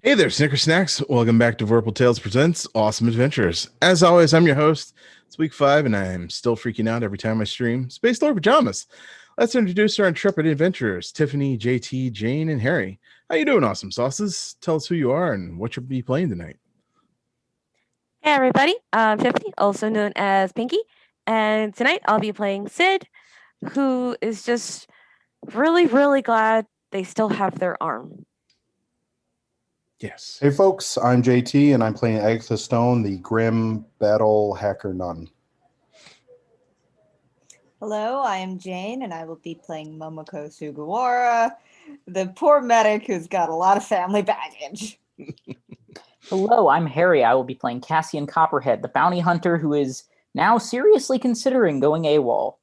Hey there, Snicker Snacks. Welcome back to Vorpal Tales Presents Awesome Adventures. As always, I'm your host. It's week 5, and I'm still freaking out every time I stream Space Lord Pajamas. Let's introduce our intrepid adventurers, Tiffany, JT, Jane, and Harry. How you doing, Awesome Sauces? Tell us who you are and what you'll be playing tonight. Hey everybody, I'm Tiffany, also known as Pinky, and tonight I'll be playing Sid, who is just really, really glad they still have their arm. Yes. Hey folks, I'm JT and I'm playing Agatha Stone, the grim battle hacker nun. Hello, I am Jane and I will be playing Momoko Sugawara, the poor medic who's got a lot of family baggage. Hello, I'm Harry. I will be playing Cassian Copperhead, the bounty hunter who is now seriously considering going AWOL.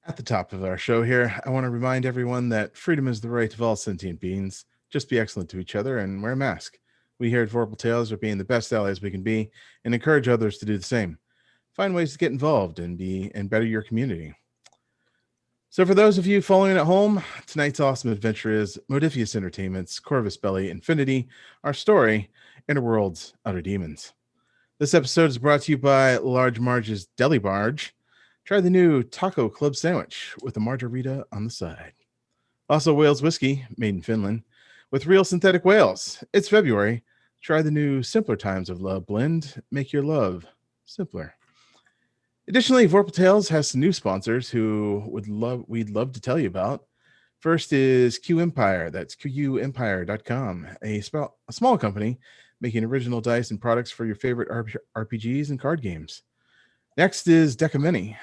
At the top of our show here, I want to remind everyone that freedom is the right of all sentient beings. Just be excellent to each other and wear a mask. We here at Vorpal Tales are being the best allies we can be and encourage others to do the same. Find ways to get involved and better your community. So for those of you following at home, tonight's awesome adventure is Modifius Entertainment's Corvus Belli Infinity, our story, Inner Worlds, Outer Demons. This episode is brought to you by Large Marge's Deli Barge. Try the new Taco Club sandwich with a margarita on the side. Also, Wales Whiskey, made in Finland, with real synthetic whales. It's February. Try the new Simpler Times of Love blend. Make your love simpler. Additionally, Vorpal Tales has some new sponsors who we'd love to tell you about. First is Q Empire. That's QUempire.com, a small company making original dice and products for your favorite RPGs and card games. Next is Decamini,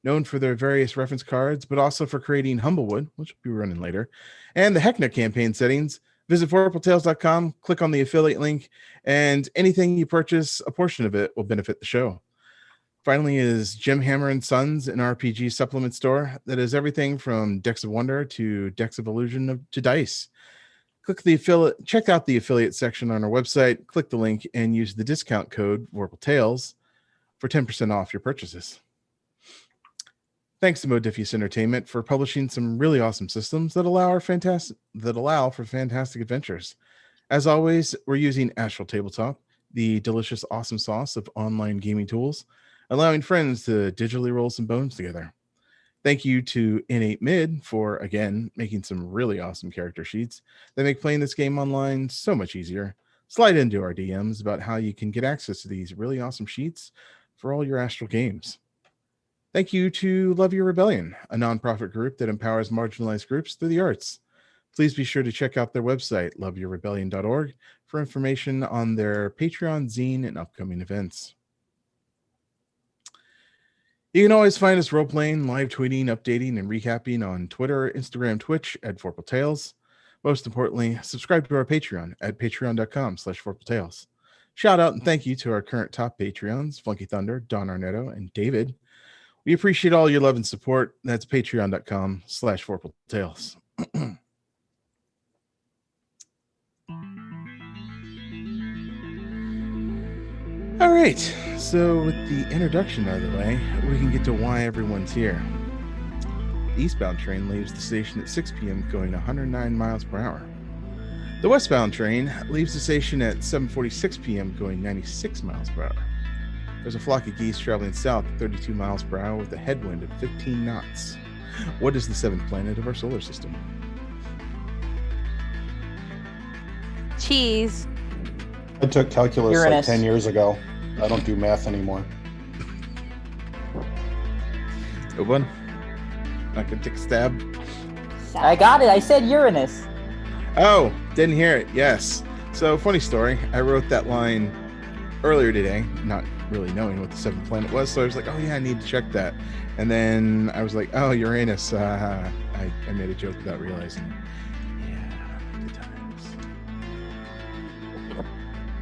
known for their various reference cards, but also for creating Humblewood, which we'll be running later, and the Heckner campaign settings. Visit vorpaltales.com, click on the affiliate link, and anything you purchase, a portion of it will benefit the show. Finally is Jim Hammer and Sons, an RPG supplement store that is everything from Decks of Wonder to Decks of Illusion to dice. Check out the affiliate section on our website, click the link, and use the discount code VorpalTales for 10% off your purchases. Thanks to Modifius Entertainment for publishing some really awesome systems that allow for fantastic adventures. As always, we're using Astral Tabletop, the delicious awesome sauce of online gaming tools, allowing friends to digitally roll some bones together. Thank you to Innate Mid for, again, making some really awesome character sheets that make playing this game online so much easier. Slide into our DMs about how you can get access to these really awesome sheets for all your Astral games. Thank you to Love Your Rebellion, a nonprofit group that empowers marginalized groups through the arts. Please be sure to check out their website, loveyourrebellion.org, for information on their Patreon, zine, and upcoming events. You can always find us role-playing, live tweeting, updating, and recapping on Twitter, Instagram, Twitch at Vorpal Tales. Most importantly, subscribe to our Patreon at patreon.com/VorpalTales. Shout out and thank you to our current top Patreons, Funky Thunder, Don Arnetto, and David. We appreciate all your love and support. That's patreon.com/VorpalTales. All right, so with the introduction out of the way, we can get to why everyone's here. The eastbound train leaves the station at 6 p.m. going 109 miles per hour. The westbound train leaves the station at 7:46 p.m. going 96 miles per hour. There's a flock of geese traveling south at 32 miles per hour with a headwind of 15 knots. What is the seventh planet of our solar system? Cheese. I took calculus Uranus. like 10 years ago. I don't do math anymore. Good one. Not gonna take a stab. I got it. I said Uranus. Oh, didn't hear it. Yes. So, funny story. I wrote that line earlier today, not really knowing what the seventh planet was. So I was like, oh yeah, I need to check that. And then I was like, oh, Uranus. I made a joke without realizing. Yeah, good times.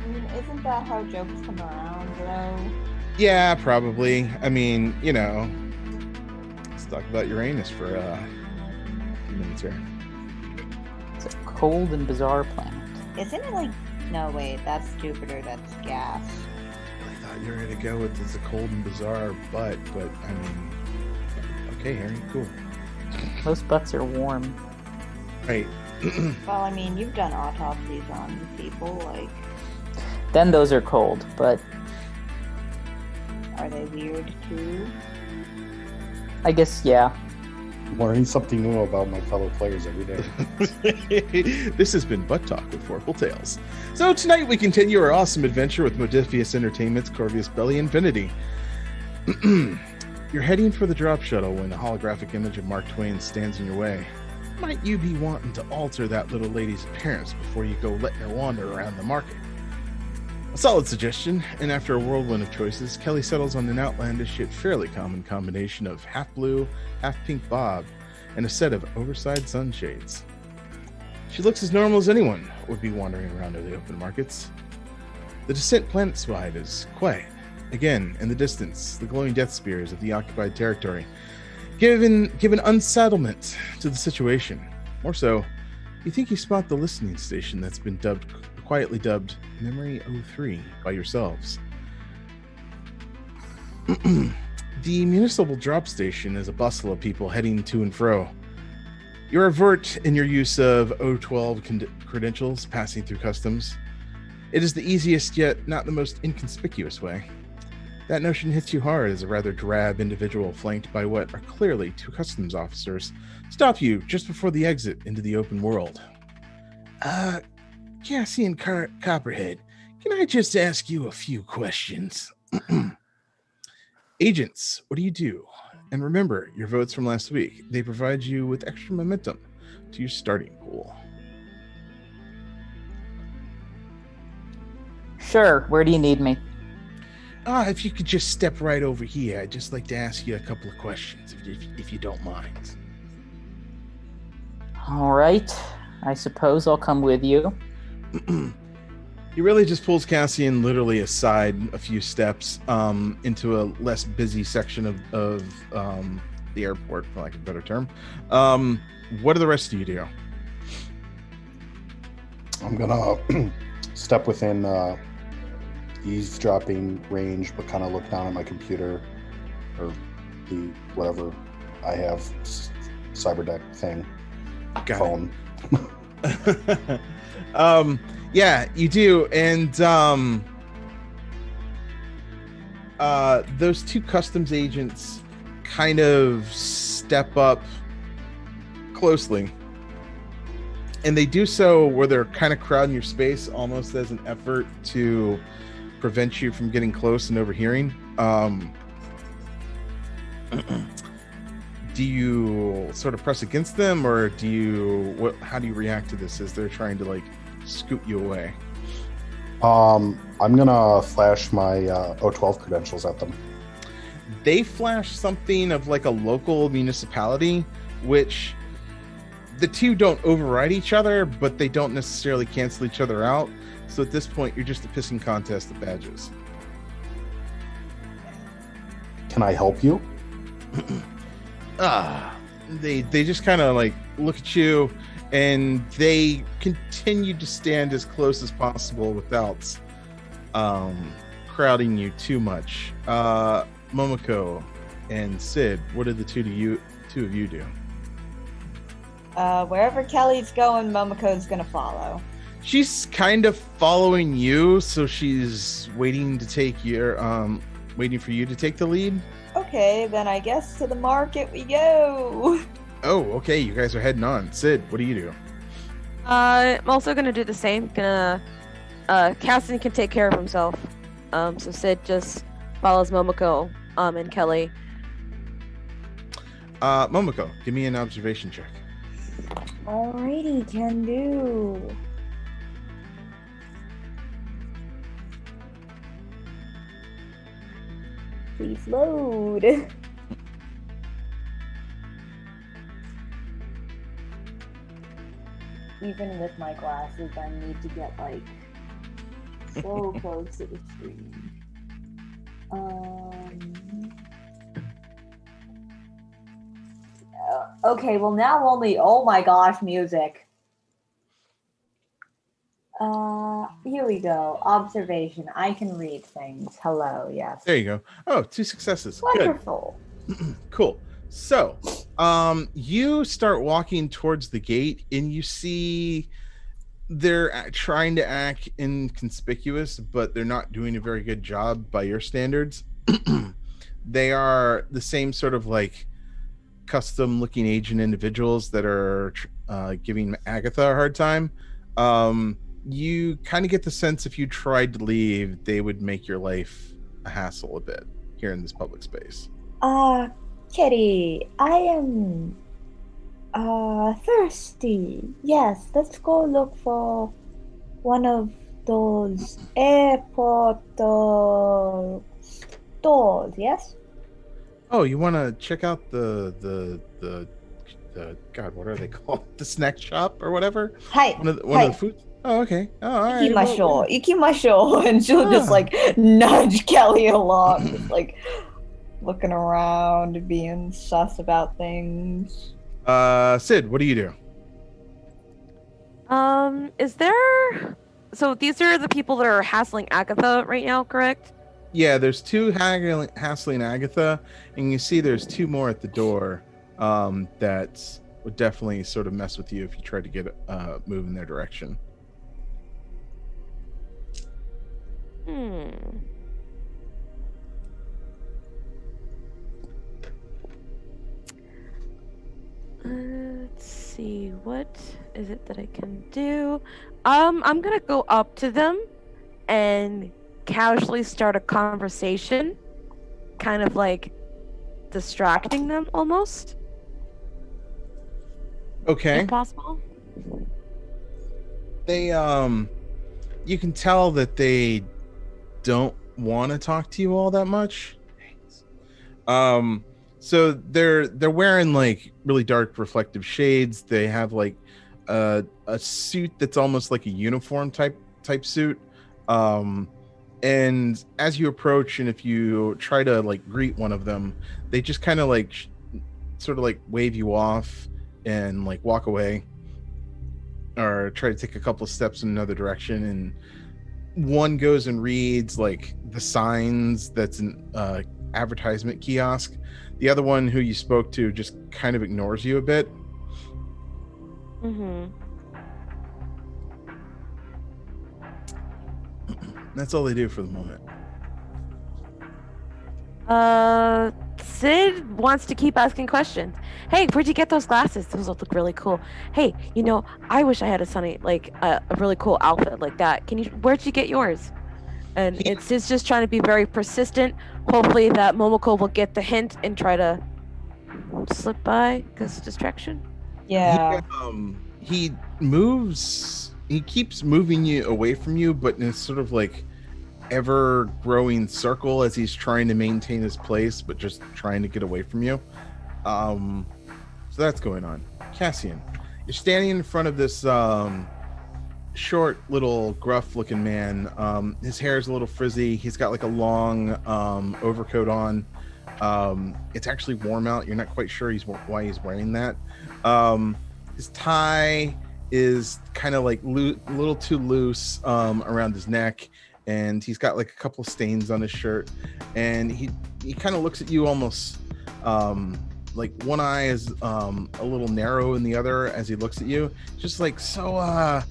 I mean, isn't that how jokes come around, though? Yeah, probably. I mean, you know, let's talk about Uranus for a few minutes here. It's a cold and bizarre planet. Isn't it like... No, wait, that's Jupiter, that's gas. I thought you were going to go with it's a cold and bizarre butt, but I mean, okay, Harry, cool. Most butts are warm. Right. Well, I mean, you've done autopsies on people. Like, Then those are cold, but are they weird too? I guess, yeah. Learning something new about my fellow players every day. This has been Butt Talk with Vorpal Tales. So tonight we continue our awesome adventure with Modifius Entertainment's Corvius Belli Infinity. You're heading for the drop shuttle when a holographic image of Mark Twain stands in your way. Might you be wanting to alter that little lady's appearance before you go letting her wander around the market? A solid suggestion, and after a whirlwind of choices, Kelly settles on an outlandish yet fairly common combination of half blue, half pink bob, and a set of oversized sunshades. She looks as normal as anyone would be wandering around in the open markets. The descent planet-wide is quiet. Again, in the distance, the glowing death spears of the occupied territory give an unsettlement to the situation. More so, you think you spot the listening station that's been quietly dubbed Memory 03 by yourselves. The municipal drop station is a bustle of people heading to and fro. You're avert in your use of O12 credentials passing through customs. It is the easiest yet not the most inconspicuous way. That notion hits you hard as a rather drab individual flanked by what are clearly two customs officers stop you just before the exit into the open world. Cassian Copperhead, can I just ask you a few questions? Agents, what do you do? And remember, your votes from last week, they provide you with extra momentum to your starting pool. Sure, where do you need me? If you could just step right over here, I'd just like to ask you a couple of questions, if you don't mind. All right, I suppose I'll come with you. He really just pulls Cassian literally aside a few steps into a less busy section of the airport, for lack of a better term. What do the rest of you do? I'm gonna step within eavesdropping range, but kind of look down at my computer or the whatever I have cyberdeck thing. Phone. Yeah, you do, and those two customs agents kind of step up closely, and they do so where they're kind of crowding your space almost as an effort to prevent you from getting close and overhearing. Do you sort of press against them, or how do you react to this as they're trying to like scoot you away? I'm gonna flash my O12 credentials at them. They flash something of like a local municipality, which the two don't override each other, but they don't necessarily cancel each other out. So at this point, you're just a pissing contest of badges. Can I help you? They just kind of like look at you, and they continue to stand as close as possible without crowding you too much. Momoko and Sid, what did the two of you do? Wherever Kelly's going, Momoko's gonna follow. She's kind of following you, so she's waiting for you to take the lead. Okay, then I guess to the market we go. Oh, okay. You guys are heading on. Sid, what do you do? I'm also gonna do the same. Cassian can take care of himself. So Sid just follows Momoko, and Kelly. Momoko, give me an observation check. Alrighty, can do. Please load. Even with my glasses, I need to get like so close to the screen. Okay, well now only, oh my gosh, music. Here we go. Observation. I can read things. Hello, yes. There you go. Oh, 2 successes. Wonderful. Good. Cool. So, You start walking towards the gate, and you see they're trying to act inconspicuous, but they're not doing a very good job by your standards. They are the same sort of like custom looking agent individuals that are giving Agatha a hard time. You kind of get the sense if you tried to leave, they would make your life a hassle a bit here in this public space. Kitty, I am thirsty. Yes, let's go look for one of those airport stores, yes? Oh, you want to check out the God, what are they called? The snack shop or whatever? Hi. One of the food. Oh, okay. Oh, all right. Ikimasho. And she'll just like nudge Kelly along, just like looking around, being sus about things. Sid, what do you do? Is there? So these are the people that are hassling Agatha right now, correct? Yeah, there's two hassling Agatha, and you see there's two more at the door that would definitely sort of mess with you if you tried to get move in their direction. Let's see, what is it that I can do? I'm gonna go up to them and casually start a conversation, kind of like distracting them almost. Okay. If possible. They you can tell that they don't want to talk to you all that much. So they're wearing like really dark reflective shades. They have like a suit that's almost like a uniform type suit. And as you approach, and if you try to like greet one of them, they just kind of like sort of like wave you off and like walk away, or try to take a couple of steps in another direction. And one goes and reads like the signs that's an advertisement kiosk. The other one, who you spoke to, just kind of ignores you a bit. That's all they do for the moment. Sid wants to keep asking questions. Hey, where'd you get those glasses? Those look really cool. Hey, I wish I had a really cool outfit like that. Where'd you get yours? And it's just trying to be very persistent. Hopefully that Momoko will get the hint and try to slip by because distraction. Yeah. He keeps moving you away from you, but in a sort of like ever growing circle as he's trying to maintain his place, but just trying to get away from you. So that's going on. Cassian, you're standing in front of this short little gruff looking man. His hair is a little frizzy. He's got like a long overcoat on. It's actually warm out. You're not quite sure why he's wearing that. His tie is kind of like a little too loose around his neck, and he's got like a couple of stains on his shirt, and he kind of looks at you almost like one eye is a little narrow in the other as he looks at you, just like, so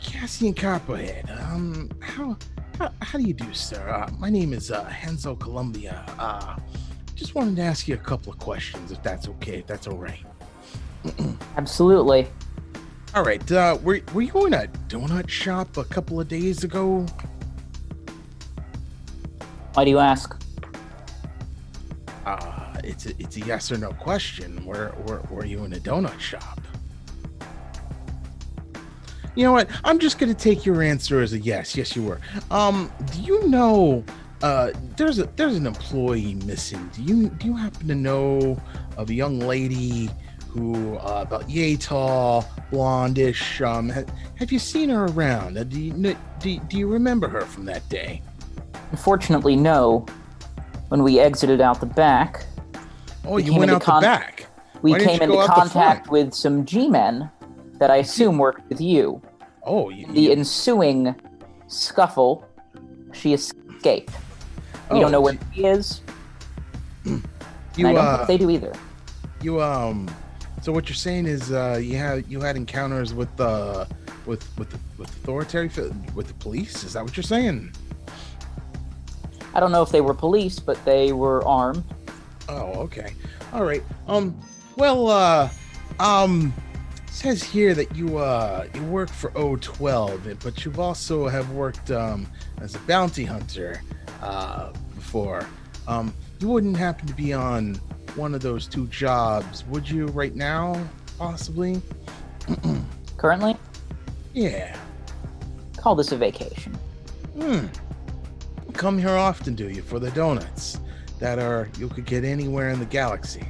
Cassian Copperhead, how do you do, sir? My name is Henzo Columbia. Just wanted to ask you a couple of questions, if that's okay, if that's all right. Absolutely. All right. Were you in a donut shop a couple of days ago? Why do you ask? It's a yes or no question. Were you in a donut shop? You know what? I'm just gonna take your answer as a yes. Yes, you were. Do you know? There's an employee missing. Do you happen to know of a young lady who about yay tall, blondish? Have you seen her around? Do you remember her from that day? Unfortunately, no. When we exited out the back. Oh, you went out the back. We came into contact with some G-men that I assume worked with you. Oh, the ensuing scuffle, she escaped. We don't know where she is. I don't think they do either. You So what you're saying is you had encounters with with the police? Is that what you're saying? I don't know if they were police, but they were armed. Oh, okay. All right. Well, says here that you work for O12, but you also have worked as a bounty hunter before. You wouldn't happen to be on one of those two jobs, would you, right now, possibly? Currently, Yeah. call this a vacation. Come here often, do you, for the donuts that you could get anywhere in the galaxy?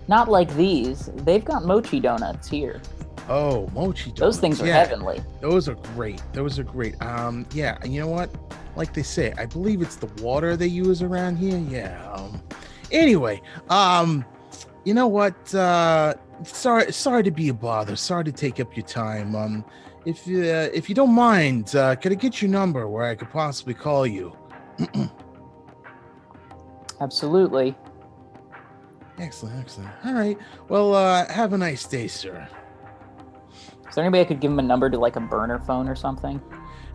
Not like these. They've got mochi donuts here. Oh, mochi donuts. Those things are yeah. heavenly. Those are great. Yeah, you know what? Like they say, I believe it's the water they use around here. Yeah. Anyway, you know what? Sorry to be a bother. Sorry to take up your time. If you don't mind, could I get your number where I could possibly call you? Absolutely. Excellent. All right. Well, have a nice day, sir. Is there anybody I could give him a number to like a burner phone or something?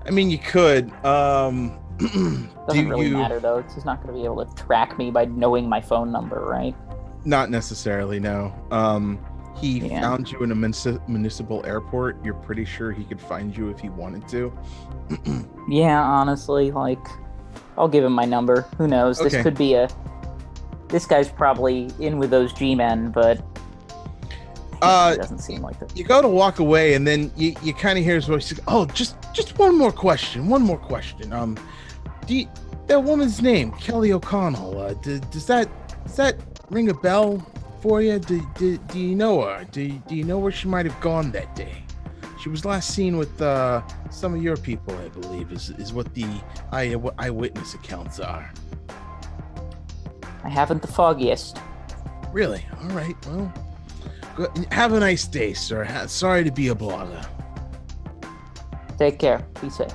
I mean, you could. Doesn't really matter though. It's just not going to be able to track me by knowing my phone number, right? Not necessarily, no. He found you in a municipal airport. You're pretty sure he could find you if he wanted to. Yeah, honestly, like, I'll give him my number. Who knows? Okay. This could be this guy's probably in with those G-men, but it doesn't seem like that. You go to walk away, and then you kind of hear his voice. Oh, just one more question. That woman's name, Kelly O'Connell. Does that ring a bell for you? Do you know her? Do you know where she might have gone that day? She was last seen with some of your people, I believe, is what the eyewitness accounts are. I haven't the foggiest. Really? All right. Well, have a nice day, sir. Sorry to be a bother. Take care. Be safe.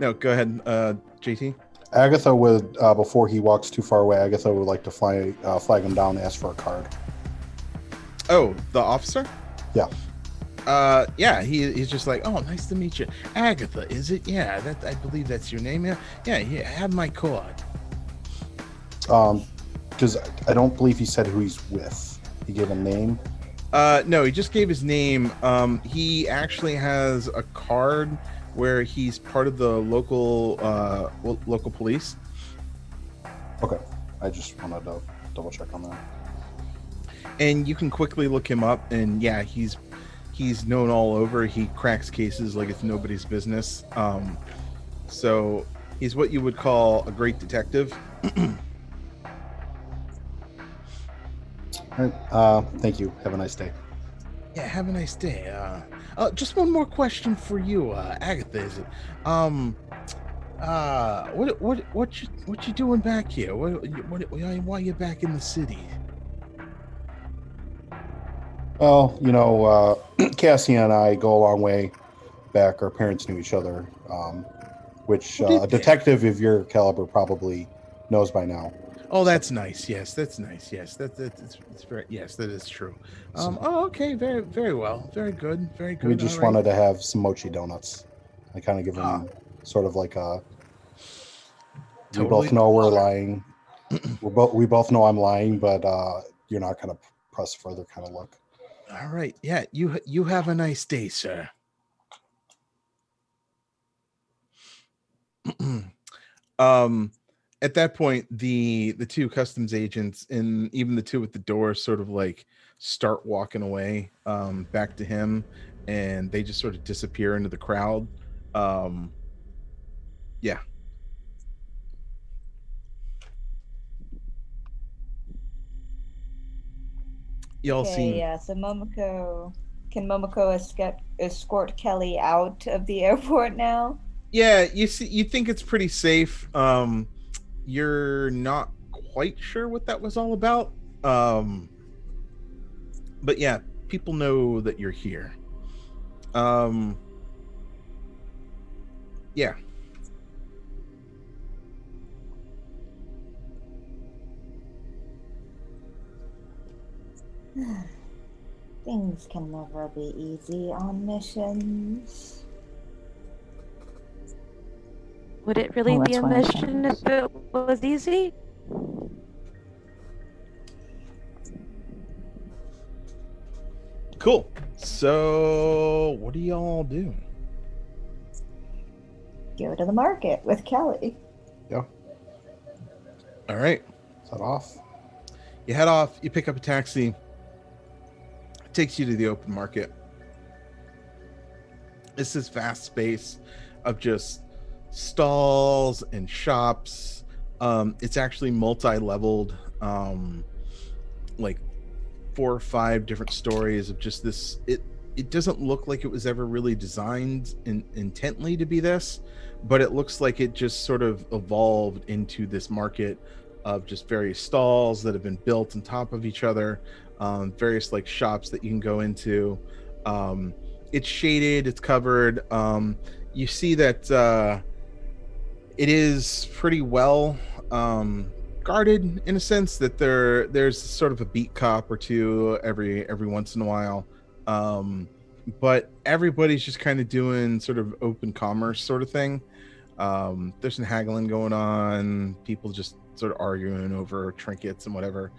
No, go ahead, JT. Agatha would, before he walks too far away, Agatha would like to flag him down and ask for a card. Oh, the officer? Yeah. Yeah, he's just like, oh, nice to meet you. Agatha, is it? Yeah, I believe that's your name. Yeah, have my card. Because I don't believe he said who he's with. He gave a name. No, he just gave his name. He actually has a card where he's part of the local police. Okay, I just wanted to double check on that. And you can quickly look him up, and yeah, he's known all over. He cracks cases like it's nobody's business. So he's what you would call a great detective. All right. Thank you. Have a nice day. Yeah, have a nice day. Just one more question for you, Agatha. Is it? What you doing back here? Why are you back in the city? Well, you know, Cassie and I go a long way back. Our parents knew each other, which a detective of your caliber probably knows by now. Oh, that's nice. Yes, that's nice. Yes, that's very. Yes, that is true. Okay, very, very well, very good, very good. We just wanted to have some mochi donuts. I kind of give him sort of like a. We both know we're lying. We both know I'm lying, but you're not gonna press further kind of look. All right. Yeah, you have a nice day, sir. At that point, the two customs agents and even the two at the door sort of like start walking away back to him, and they just sort of disappear into the crowd. Yeah. Y'all seen? Yeah, so can Momoko escort Kelly out of the airport now? Yeah, you think it's pretty safe. You're not quite sure what that was all about. But yeah, people know that you're here. Yeah. Things can never be easy on missions. Would it really Well, be that's a why I mission if it was easy? Cool. So, what do y'all do? Go to the market with Kelly. Yeah. All right. Set off. You head off. You pick up a taxi. It takes you to the open market. It's this vast space of just stalls and shops. It's actually multi-leveled, like 4 or 5 different stories of just this. It doesn't look like it was ever really designed intently to be this, but it looks like it just sort of evolved into this market of just various stalls that have been built on top of each other, various like shops that you can go into. It's shaded, it's covered. You see that it is pretty well guarded in a sense, that there's sort of a beat cop or two every once in a while. But everybody's just kind of doing sort of open commerce sort of thing. There's some haggling going on, people just sort of arguing over trinkets and whatever.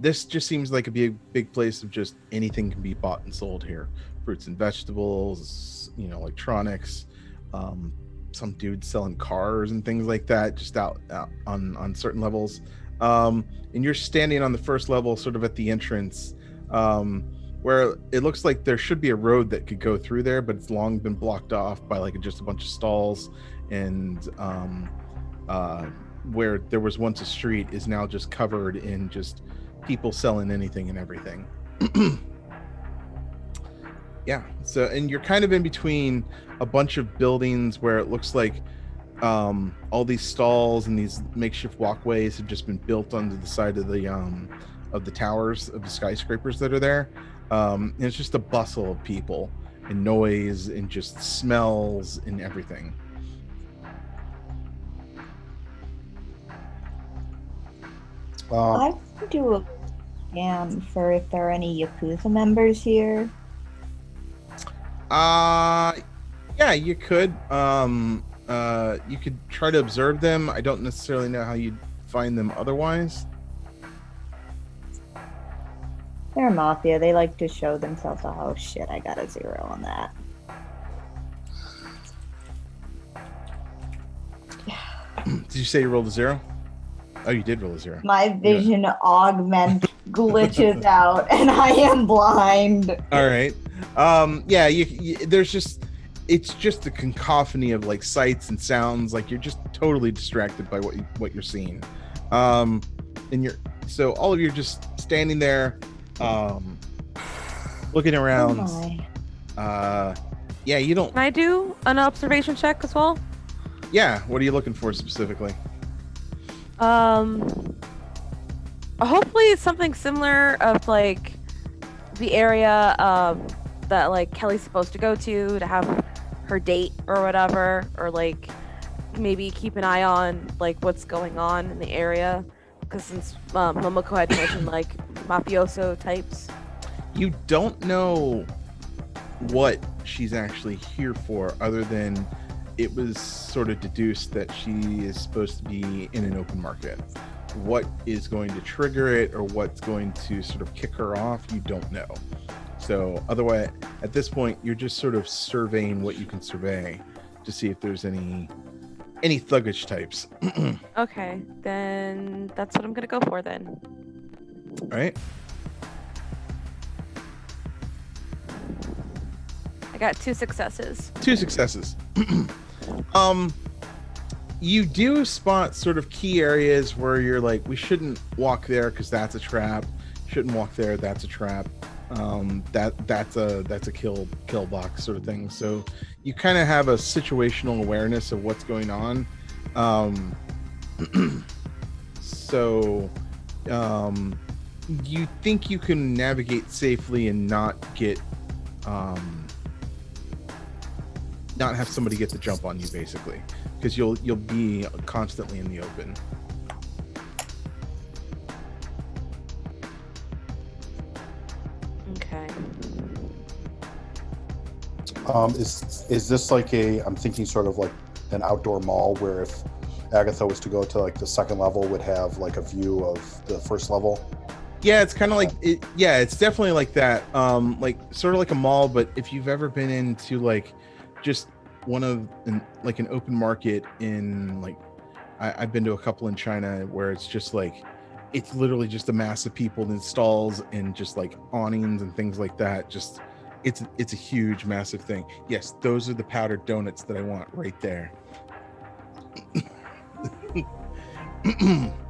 This just seems like a big place of just anything can be bought and sold here. Fruits and vegetables, electronics, some dudes selling cars and things like that, just out on certain levels. And you're standing on the first level, sort of at the entrance, where it looks like there should be a road that could go through there, but it's long been blocked off by like just a bunch of stalls, and where there was once a street is now just covered in just people selling anything and everything. Yeah, so, and you're kind of in between a bunch of buildings where it looks like all these stalls and these makeshift walkways have just been built onto the side of the towers of the skyscrapers that are there. And it's just a bustle of people and noise and just smells and everything. I can do a scan for if there are any Yakuza members here. Yeah, you could. You could try to observe them. I don't necessarily know how you'd find them otherwise. They're mafia. They like to show themselves. Oh shit, I got a 0 on that. Did you say you rolled a 0? Oh, you did roll a 0. My vision augment glitches out, and I am blind. All right. Yeah, there's just, it's just a cacophony of like sights and sounds. Like you're just totally distracted by what you're seeing. And so all of you are just standing there, looking around. Oh Yeah, you don't. Can I do an observation check as well? Yeah, what are you looking for specifically? Hopefully it's something similar of like the area that like Kelly's supposed to go to have her date or whatever, or like maybe keep an eye on like what's going on in the area, because since Momoko had mentioned like mafioso types. You don't know what she's actually here for, other than it was sort of deduced that she is supposed to be in an open market. What is going to trigger it or what's going to sort of kick her off, you don't know. So otherwise, at this point, you're just sort of surveying what you can survey to see if there's any thuggish types. Okay, then that's what I'm gonna go for then. All right. I got 2 successes. 2 successes. You do spot sort of key areas where you're like, we shouldn't walk there because that's a trap. Shouldn't walk there, that's a trap. That's a kill box sort of thing. So you kind of have a situational awareness of what's going on. So you think you can navigate safely and not get not have somebody get the jump on you, basically, because you'll be constantly in the open. Is this like I'm thinking sort of like an outdoor mall where if Agatha was to go to like the second level would have like a view of the first level? Yeah, it's kind of like it. Yeah, it's definitely like that. Like sort of like a mall, but if you've ever been into like just one of like an open market in like I've been to a couple in China where it's just like it's literally just a mass of people in stalls and just like awnings and things like that. Just it's a huge, massive thing. Yes, those are the powdered donuts that I want right there.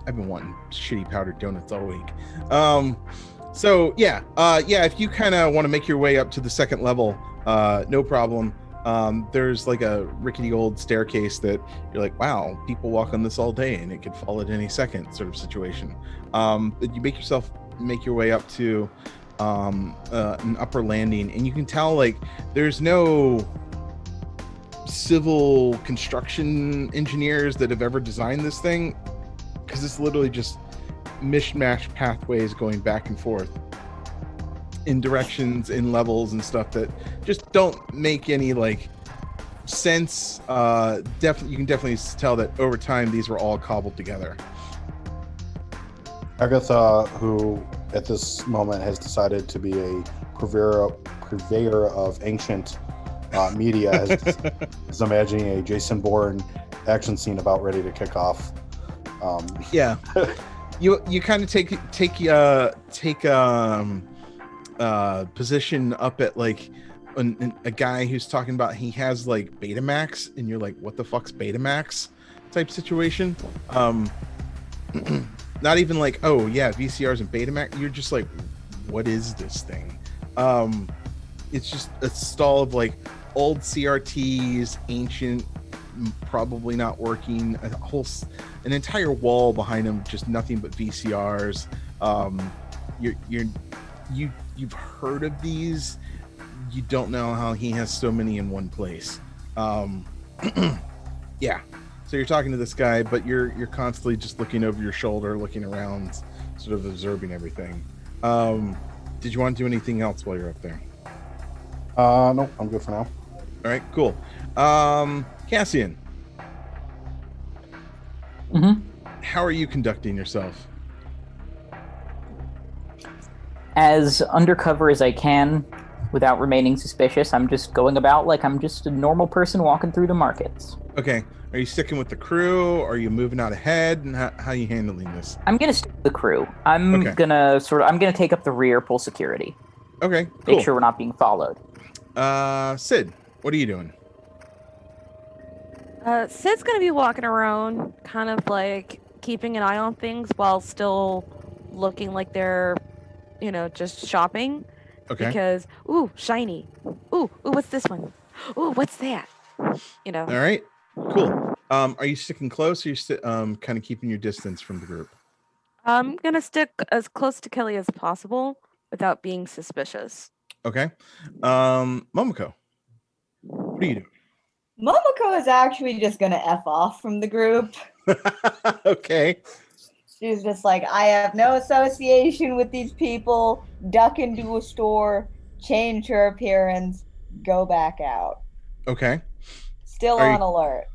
I've been wanting shitty powdered donuts all week. So yeah, if you kind of want to make your way up to the second level, no problem. There's like a rickety old staircase that you're like, wow, people walk on this all day and it could fall at any second, sort of situation. But you make your way up to an upper landing, and you can tell like there's no civil construction engineers that have ever designed this thing, because it's literally just mishmash pathways going back and forth in directions, in levels and stuff that just don't make any like sense. You can definitely tell that over time these were all cobbled together. Agatha, who at this moment has decided to be a purveyor of ancient media, is imagining a Jason Bourne action scene about ready to kick off. Yeah, you kind of take position up at like a guy who's talking about he has like Betamax, and you're like, what the fuck's Betamax type situation. Not even like, oh yeah, VCRs and Betamax. You're just like, what is this thing? It's just a stall of like old CRTs, ancient, probably not working, an entire wall behind him, just nothing but VCRs. You've heard of these. You don't know how he has so many in one place. Yeah. So you're talking to this guy, but you're constantly just looking over your shoulder, looking around, sort of observing everything. Did you want to do anything else while you're up there? No, I'm good for now. All right, cool. Cassian. Mm-hmm. How are you conducting yourself? As undercover as I can without remaining suspicious. I'm just going about like I'm just a normal person walking through the markets. Okay. Are you sticking with the crew? Are you moving out ahead? And how are you handling this? I'm gonna stick with the crew. I'm gonna take up the rear, pull security. Okay, cool. Make sure we're not being followed. Sid, what are you doing? Sid's gonna be walking around, kind of like keeping an eye on things while still looking like they're, just shopping. Okay. Because, ooh, shiny. Ooh, what's this one? Ooh, what's that? All right, cool. Are you sticking close, or are you kind of keeping your distance from the group? I'm gonna stick as close to Kelly as possible without being suspicious. Okay. Momoko, what are you doing? Momoko is actually just gonna F off from the group. Okay. She's just like, I have no association with these people, duck into a store, change her appearance, go back out. Okay. Still on alert.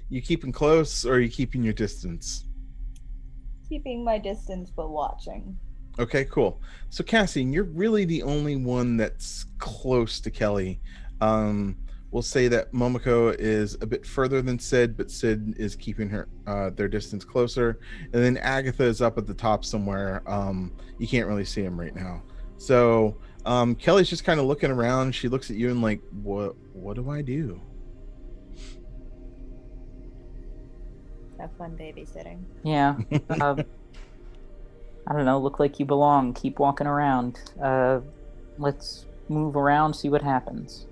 You keeping close, or are you keeping your distance? Keeping my distance, but watching. Okay, cool. So Cassian, you're really the only one that's close to Kelly. We'll say that Momoko is a bit further than Sid, but Sid is keeping their distance closer. And then Agatha is up at the top somewhere. You can't really see him right now. So Kelly's just kind of looking around. She looks at you and like, what do I do? Have fun babysitting. Yeah. I don't know. Look like you belong. Keep walking around. Let's move around, see what happens.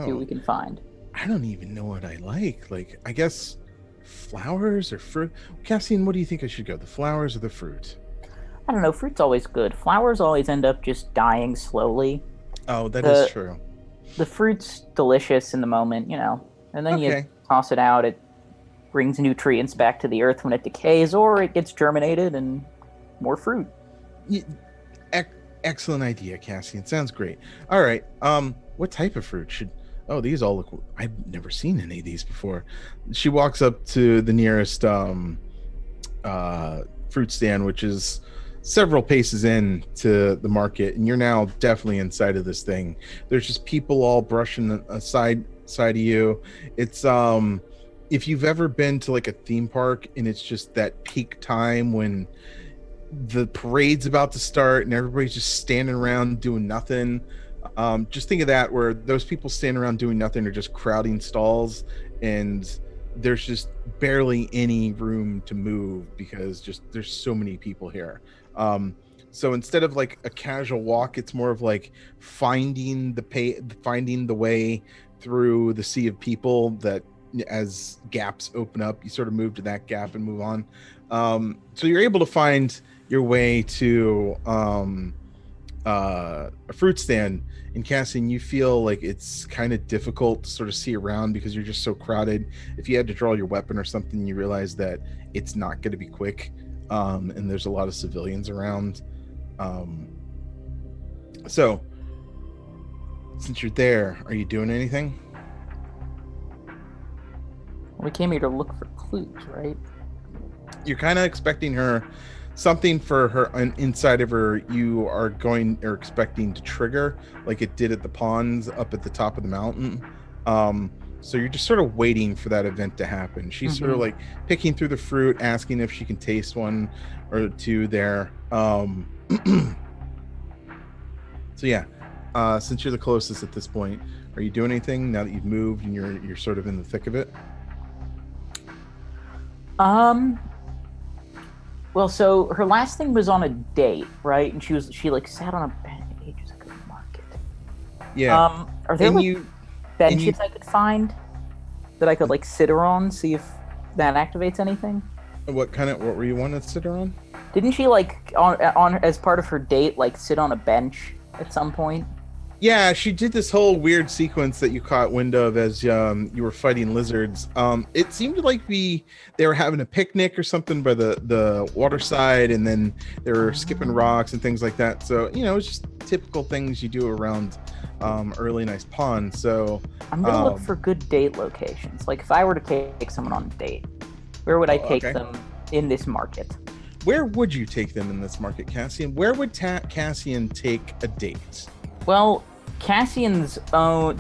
See what we can find. I don't even know what I like. Like, I guess flowers or fruit. Cassian, what do you think I should go? The flowers or the fruit? I don't know. Fruit's always good. Flowers always end up just dying slowly. Oh, that is true. The fruit's delicious in the moment, and then you toss it out. It brings nutrients back to the earth when it decays, or it gets germinated and more fruit. Excellent idea, Cassian. Sounds great. All right. What type of fruit should Oh, these all look. I've never seen any of these before. She walks up to the nearest fruit stand, which is several paces in to the market, and you're now definitely inside of this thing. There's just people all brushing aside side of you. It's if you've ever been to like a theme park and it's just that peak time when the parade's about to start and everybody's just standing around doing nothing. Just think of that, where those people standing around doing nothing are just crowding stalls, and there's just barely any room to move because just there's so many people here. So instead of like a casual walk, it's more of like finding the way through the sea of people that as gaps open up, you sort of move to that gap and move on. So you're able to find your way to a fruit stand. In Cassian, you feel like it's kind of difficult to sort of see around because you're just so crowded. If you had to draw your weapon or something, you realize that it's not going to be quick, and there's a lot of civilians around. So since you're there, are you doing anything? We came here to look for clues, right? You're kind of expecting something for her inside of her. You are expecting to trigger like it did at the ponds up at the top of the mountain. So you're just sort of waiting for that event to happen. She's sort of like picking through the fruit, asking if she can taste one or two there. So yeah, since you're the closest at this point, are you doing anything now that you've moved and you're sort of in the thick of it? Well, so her last thing was on a date, right? And she like sat on a bench ages ago at the market. Yeah. Are there And benches I could find that I could like sit her on, see if that activates anything? What were you wanting to sit her on? Didn't she like on as part of her date like sit on a bench at some point? Yeah, she did this whole weird sequence that you caught wind of as you were fighting lizards. It seemed like they were having a picnic or something by the waterside, and then they were skipping rocks and things like that. So it's just typical things you do around early nice pond. So I'm gonna look for good date locations. Like if I were to take someone on a date, where would I take them in this market? Where would you take them in this market, Cassian? Where would Cassian take a date? Well, Cassian's own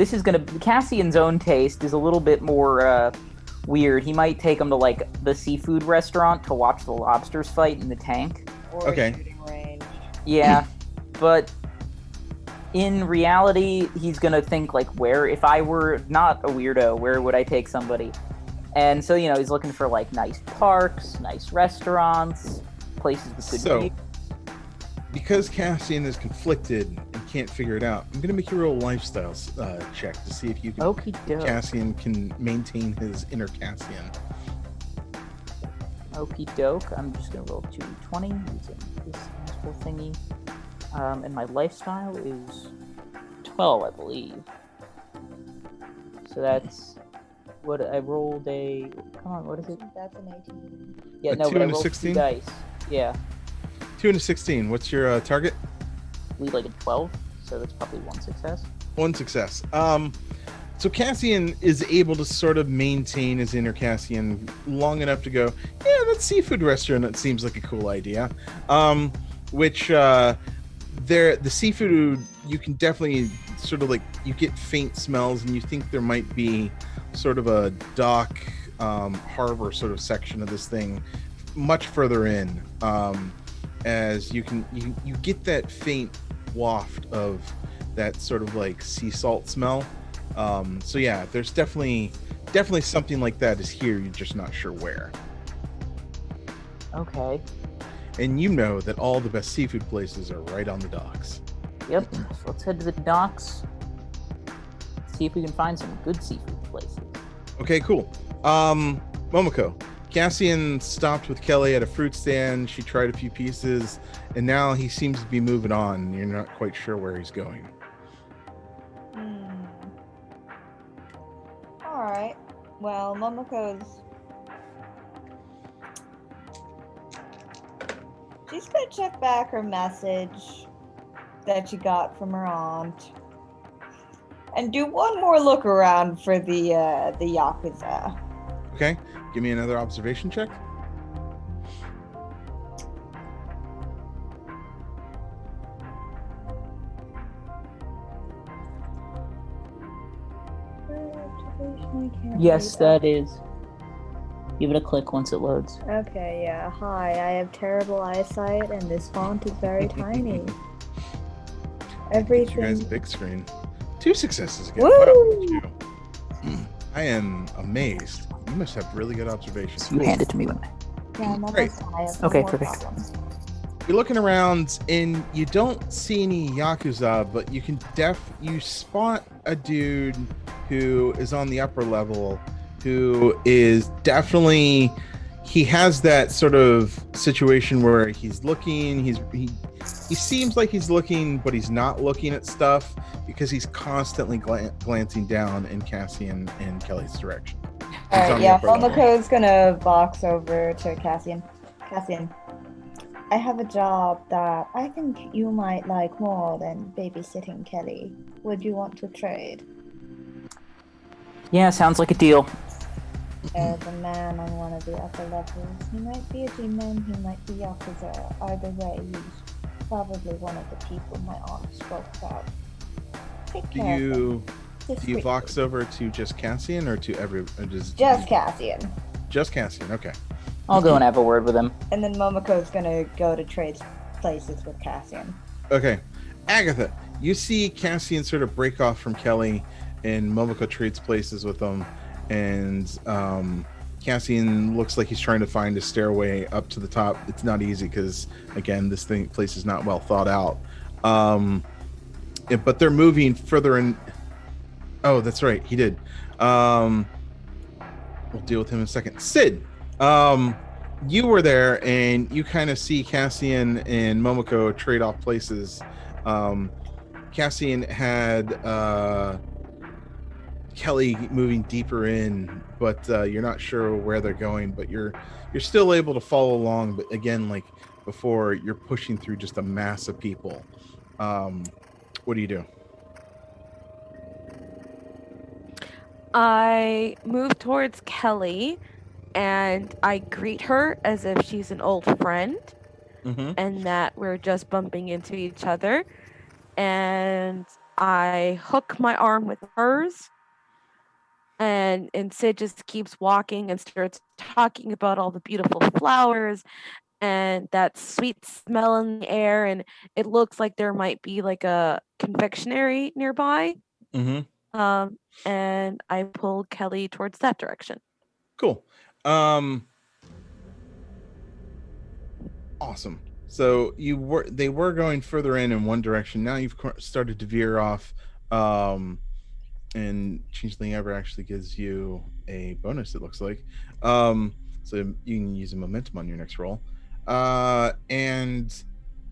taste is a little bit more weird. He might take him to like the seafood restaurant to watch the lobsters fight in the tank. Or shooting range. Yeah, but in reality, he's gonna think like, if I were not a weirdo, where would I take somebody? And so he's looking for like nice parks, nice restaurants, places with good views. Because Cassian is conflicted and can't figure it out, I'm going to make you roll a lifestyle check to see if you can. Cassian can maintain his inner Cassian. Okie doke. I'm just going to roll 2d20 using this useful thingy. And my lifestyle is 12, I believe. So that's what I rolled a. Come on, what is it? That's an 18. Yeah, no, but I rolled 2 dice. Yeah. 2 and a 16. What's your target? Lead like a 12, so that's probably 1 success. 1 success. So Cassian is able to sort of maintain his inner Cassian long enough to go, yeah, that seafood restaurant, that seems like a cool idea. The seafood, you can definitely sort of like, you get faint smells and you think there might be sort of a dock, harbor sort of section of this thing much further in. As you get that faint waft of that sort of like sea salt smell. So yeah, there's definitely something like that is here. You're just not sure where. Okay. And you know that all the best seafood places are right on the docks. Yep. So let's head to the docks. See if we can find some good seafood places. Okay, cool. Momoko. Cassian stopped with Kelly at a fruit stand. She tried a few pieces, and now he seems to be moving on. You're not quite sure where he's going. All right. Well, she's gonna check back her message that she got from her aunt, and do one more look around for the Yakuza. Okay, give me another observation check. Yes, that is. Give it a click once it loads. Okay, yeah. Hi, I have terrible eyesight and this font is very tiny. Get you guys Everything. big screen. 2 successes again. Woo! Wow, look at you. I am amazed. You must have really good observation. So you hand it to me when I... Yeah, I'm Great. almost I have Okay, more perfect. problems. You're looking around and you don't see any Yakuza, but you can you spot a dude who is on the upper level who is definitely, he has that sort of situation where he's looking, he seems like he's looking, but he's not looking at stuff because he's constantly glancing down in Cassian and Kelly's direction. Alright, on the yeah, upper level. Momoko's gonna box over to Cassian. Cassian, I have a job that I think you might like more than babysitting Kelly. Would you want to trade? Yeah, sounds like a deal. There's a man on one of the upper levels. He might be a demon, he might be Yakuza. Either way, he's probably one of the people my aunt spoke about. Take Do care of you him. do you Discreetly. vox over to just Cassian or to every just Cassian. just Cassian? Okay. I'll go and have a word with him. And then Momoko's gonna go to trade places with Cassian. Okay. Agatha, you see Cassian sort of break off from Kelly and Momoko trades places with them, and Cassian looks like he's trying to find a stairway up to the top. It's not easy because again, this place is not well thought out. But they're moving further in. Oh, that's right, he did. We'll deal with him in a second. Sid, you were there and you kind of see Cassian and Momoko trade off places. Cassian had Kelly moving deeper in, but you're not sure where they're going, but you're still able to follow along. But again, like before, you're pushing through just a mass of people. What do you do? I move towards Kelly and I greet her as if she's an old friend Mm-hmm. and that we're just bumping into each other. And I hook my arm with hers. And Sid just keeps walking and starts talking about all the beautiful flowers and that sweet smell in the air. And it looks like there might be like a confectionery nearby. Mm-hmm. And I pull Kelly towards that direction. Cool. Awesome. So they were going further in one direction. Now you've started to veer off. And Changeling Ever actually gives you a bonus, it looks like. So you can use a momentum on your next roll. And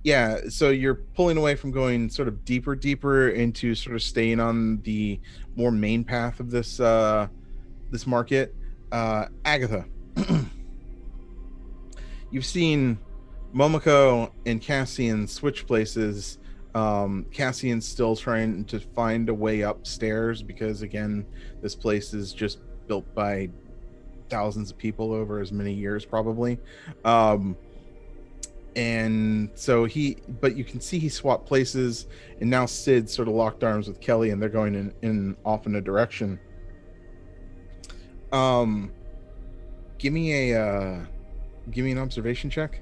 yeah, so you're pulling away from going sort of deeper into sort of staying on the more main path of this this market. Agatha, you've seen Momoko and Cassian switch places. Cassian's still trying to find a way upstairs because again, this place is just built by thousands of people over as many years probably. And so but you can see he swapped places, and now Sid sort of locked arms with Kelly and they're going in off in a direction. Give me an observation check.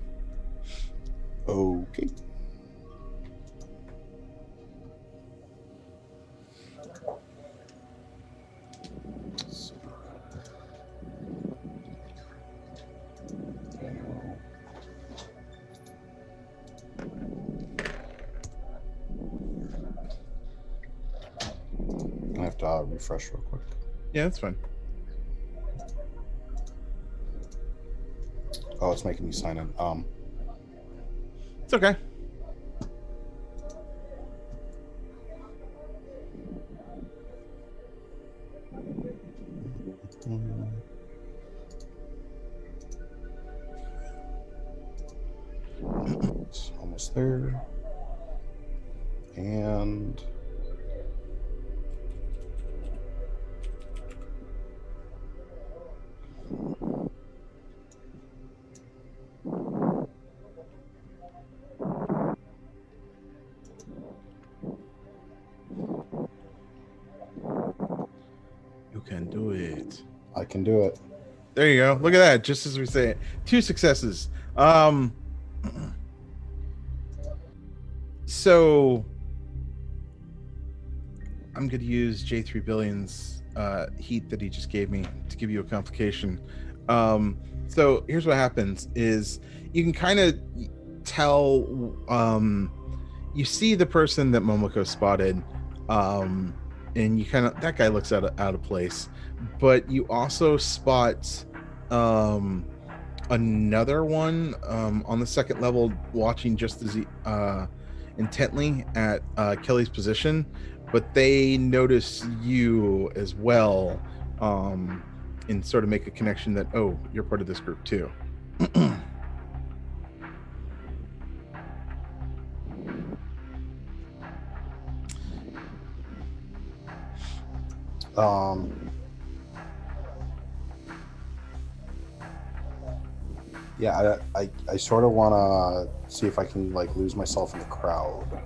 Okay. I have to refresh real quick. Yeah, that's fine. Oh, it's making me sign in. It's okay. It's almost there. And can do it. I can do it. There you go. Look at that. Just as we say it. 2 successes. So I'm going to use J3 Billion's heat that he just gave me to give you a complication. So here's what happens is you can kind of tell, you see the person that Momoko spotted, and you kind of, that guy looks out of place, but you also spot another one on the second level watching just as intently at Kelly's position, but they notice you as well, and sort of make a connection that, oh, you're part of this group too. Yeah, I sort of want to see if I can like lose myself in the crowd.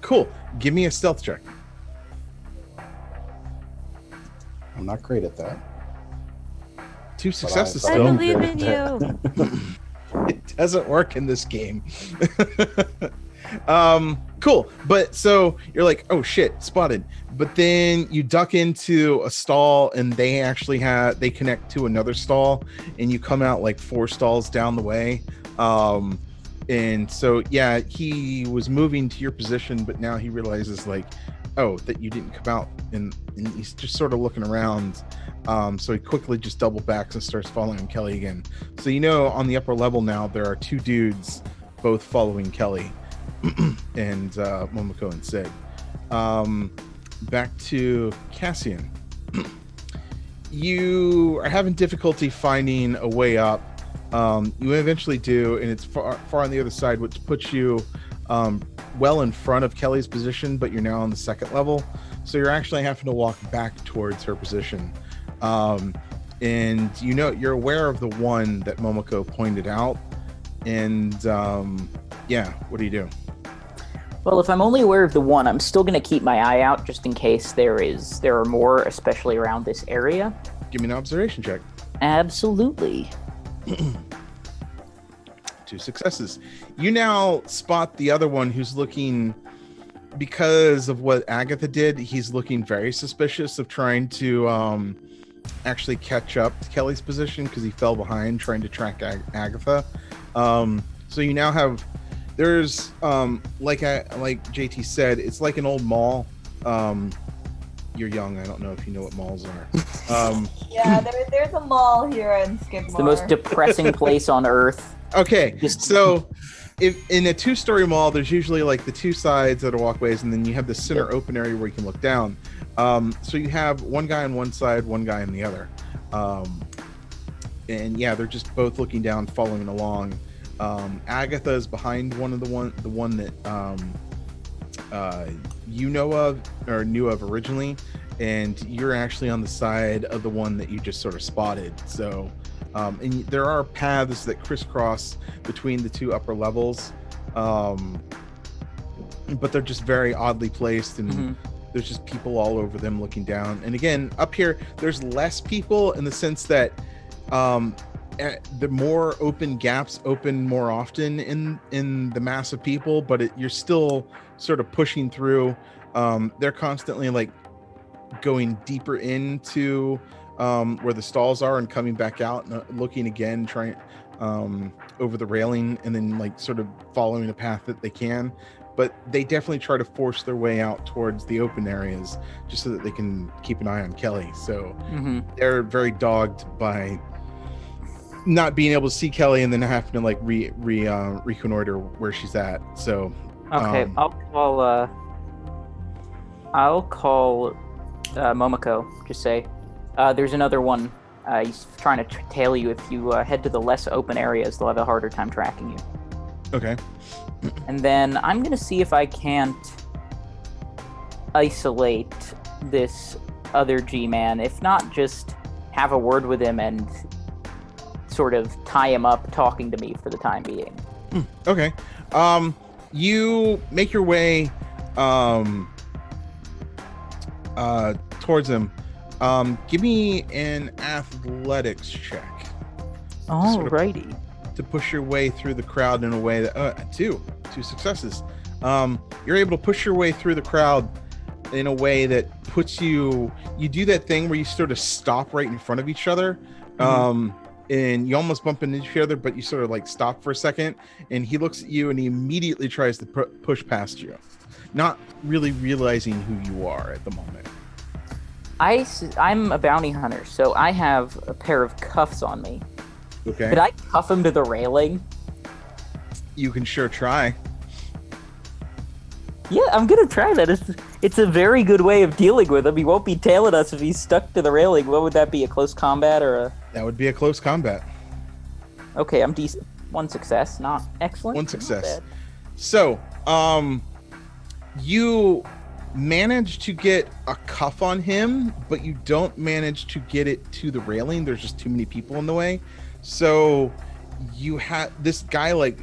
Cool. Give me a stealth check. I'm not great at that. 2 successes I I still. believe in you. It doesn't work in this game. Cool. But so you're like, oh shit, spotted. But then you duck into a stall and they actually they connect to another stall, and you come out like 4 stalls down the way. And so, yeah, he was moving to your position, but now he realizes like, oh, that you didn't come out, and he's just sort of looking around. So he quickly just double backs and starts following Kelly again. So, you know, on the upper level now, there are 2 dudes both following Kelly and Momoko and Sid. Back to Cassian. You are having difficulty finding a way up. You eventually do, and it's far on the other side, which puts you well in front of Kelly's position, but you're now on the second level. So you're actually having to walk back towards her position. And you know, you're aware of the one that Momoko pointed out. And yeah, what do you do? Well, if I'm only aware of the one, I'm still going to keep my eye out just in case there are more, especially around this area. Give me an observation check. Absolutely. 2 successes. You now spot the other one who's looking, because of what Agatha did, he's looking very suspicious of trying to actually catch up to Kelly's position because he fell behind trying to track Agatha. So you now have, there's like JT said, it's like an old mall. You're young, I don't know if you know what malls are. Yeah, there's a mall here in Skidmore. It's the most depressing place on earth. Okay, so if in a 2-story mall, there's usually like the 2 sides that are walkways, and then you have the center open area where you can look down. So you have one guy on one side, one guy on the other. And yeah, they're just both looking down, following along. Agatha is behind the one that you know of or knew of originally, and you're actually on the side of the one that you just sort of spotted. So and there are paths that crisscross between the 2 upper levels, but they're just very oddly placed, and there's just people all over them looking down. And again, up here there's less people in the sense that the more open gaps open more often in the mass of people, but you're still sort of pushing through. They're constantly like going deeper into where the stalls are and coming back out and looking again, trying over the railing, and then like sort of following a path that they can. But they definitely try to force their way out towards the open areas just so that they can keep an eye on Kelly. So they're very dogged by not being able to see Kelly and then having to like reconnoiter where she's at. So okay, I'll call Momoko. Just say there's another one. He's trying to tail you. If you head to the less open areas, they'll have a harder time tracking you. Okay. And then I'm gonna see if I can't isolate this other G-man. If not, just have a word with him and sort of tie him up talking to me for the time being. Okay. You make your way towards him. Give me an athletics check. Alrighty. To push your way through the crowd in a way that two successes. You're able to push your way through the crowd in a way that puts you do that thing where you sort of stop right in front of each other. And you almost bump into each other, but you sort of like stop for a second, and he looks at you and he immediately tries to push past you, not really realizing who you are at the moment. I'm a bounty hunter, so I have a pair of cuffs on me. Okay. Could I cuff him to the railing? You can sure try. Yeah, I'm gonna try that. It's a very good way of dealing with him. He won't be tailing us if he's stuck to the railing. What would that be? A close combat or a? That would be a close combat. Okay, I'm decent. One success, not excellent. One success. So, you manage to get a cuff on him, but you don't manage to get it to the railing. There's just too many people in the way. So you have this guy, like,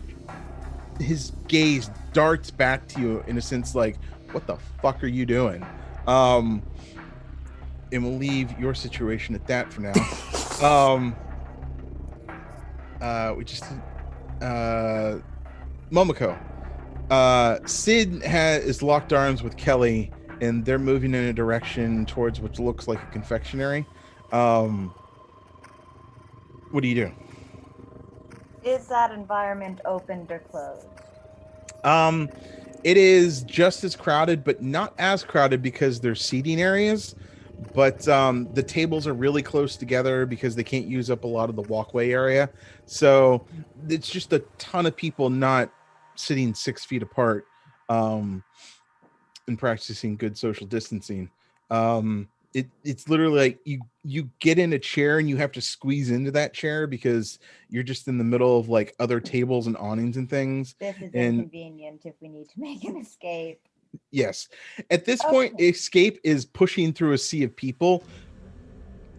his gaze darts back to you in a sense like, what the fuck are you doing? And we'll leave your situation at that for now. Momoko. Sid is locked arms with Kelly, and they're moving in a direction towards what looks like a confectionery. What do you do? Is that environment opened or closed? It is just as crowded, but not as crowded because there's seating areas. But the tables are really close together because they can't use up a lot of the walkway area. So it's just a ton of people not sitting 6 feet apart and practicing good social distancing. It's literally like you get in a chair and you have to squeeze into that chair because you're just in the middle of like other tables and awnings and things. This is inconvenient if we need to make an escape. Yes. At this point, escape is pushing through a sea of people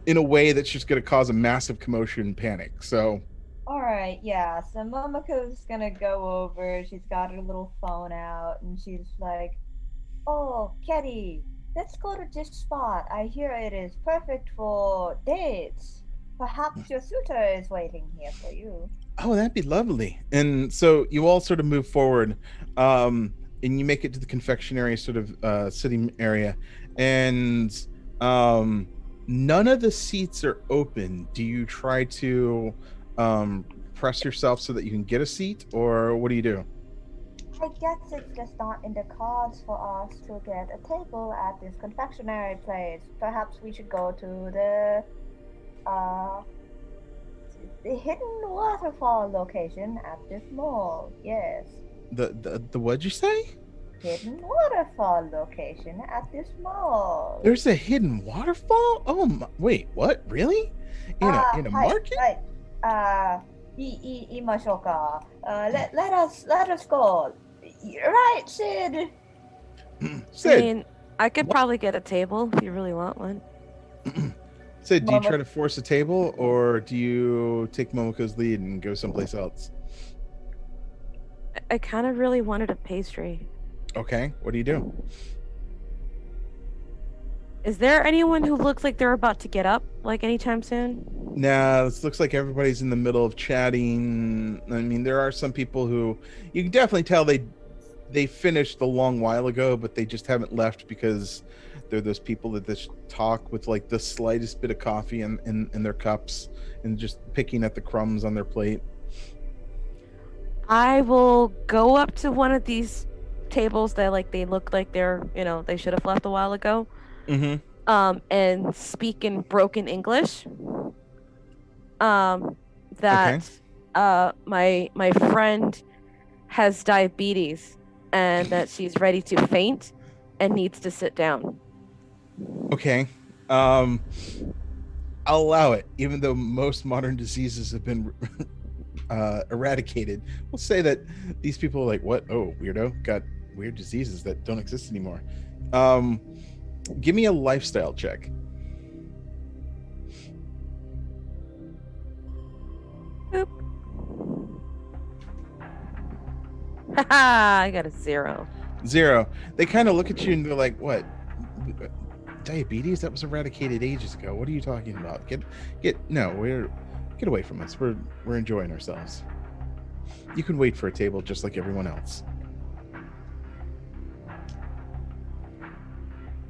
in a way that's just going to cause a massive commotion and panic. So. All right, yeah. So Momoko's gonna go over. She's got her little phone out, and she's like, "Oh, Kitty, let's go to this spot. I hear it is perfect for dates. Perhaps your suitor is waiting here for you." Oh, that'd be lovely. And so you all sort of move forward, and you make it to the confectionery sort of sitting area, and none of the seats are open. Do you try to press yourself so that you can get a seat, or what do you do? I guess it's just not in the cards for us to get a table at this confectionery place. Perhaps we should go to the hidden waterfall location at this mall. Yes. The what'd you say? Hidden waterfall location at this mall. There's a hidden waterfall? Oh my, wait, what? Really? In a market? Right. Let us go. Right, Sid. Sid. I mean, I could probably get a table if you really want one. Sid, do you try to force a table, or do you take Momoko's lead and go someplace else? I kind of really wanted a pastry. Okay, what do you do? Is there anyone who looks like they're about to get up, like anytime soon? Nah, this looks like everybody's in the middle of chatting. I mean, there are some people who you can definitely tell they finished a long while ago, but they just haven't left because they're those people that just talk with like the slightest bit of coffee in their cups and just picking at the crumbs on their plate. I will go up to one of these tables that like they look like they're, they should have left a while ago. Mm-hmm. And speak in broken English. That my friend has diabetes and that she's ready to faint and needs to sit down. Okay. I'll allow it, even though most modern diseases have been eradicated. We'll say that these people are like, what? Oh, weirdo, got weird diseases that don't exist anymore. Give me a lifestyle check. Boop. Haha, I got a 0. 0. They kind of look at you and they're like, what? Diabetes? That was eradicated ages ago. What are you talking about? Get away from us. We're enjoying ourselves. You can wait for a table just like everyone else.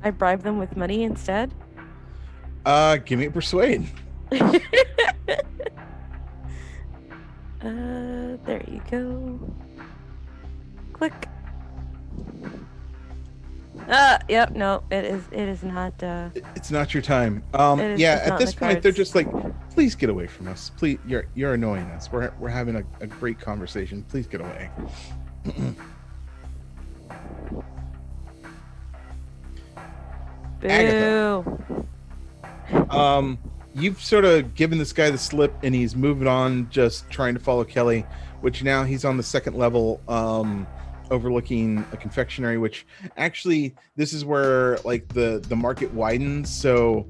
I bribe them with money instead. Give me a persuade. There you go. Click. Yep, no, it is not, It's not your time. It is- Yeah, it's at not this in the point, they're cards. just like, please get away from us. Please, you're annoying us. We're having a great conversation. Please get away. Agatha. boo. You've sort of given this guy the slip, and he's moving on, just trying to follow Kelly. Which now he's on the second level, overlooking a confectionery. Which actually, this is where like the market widens. So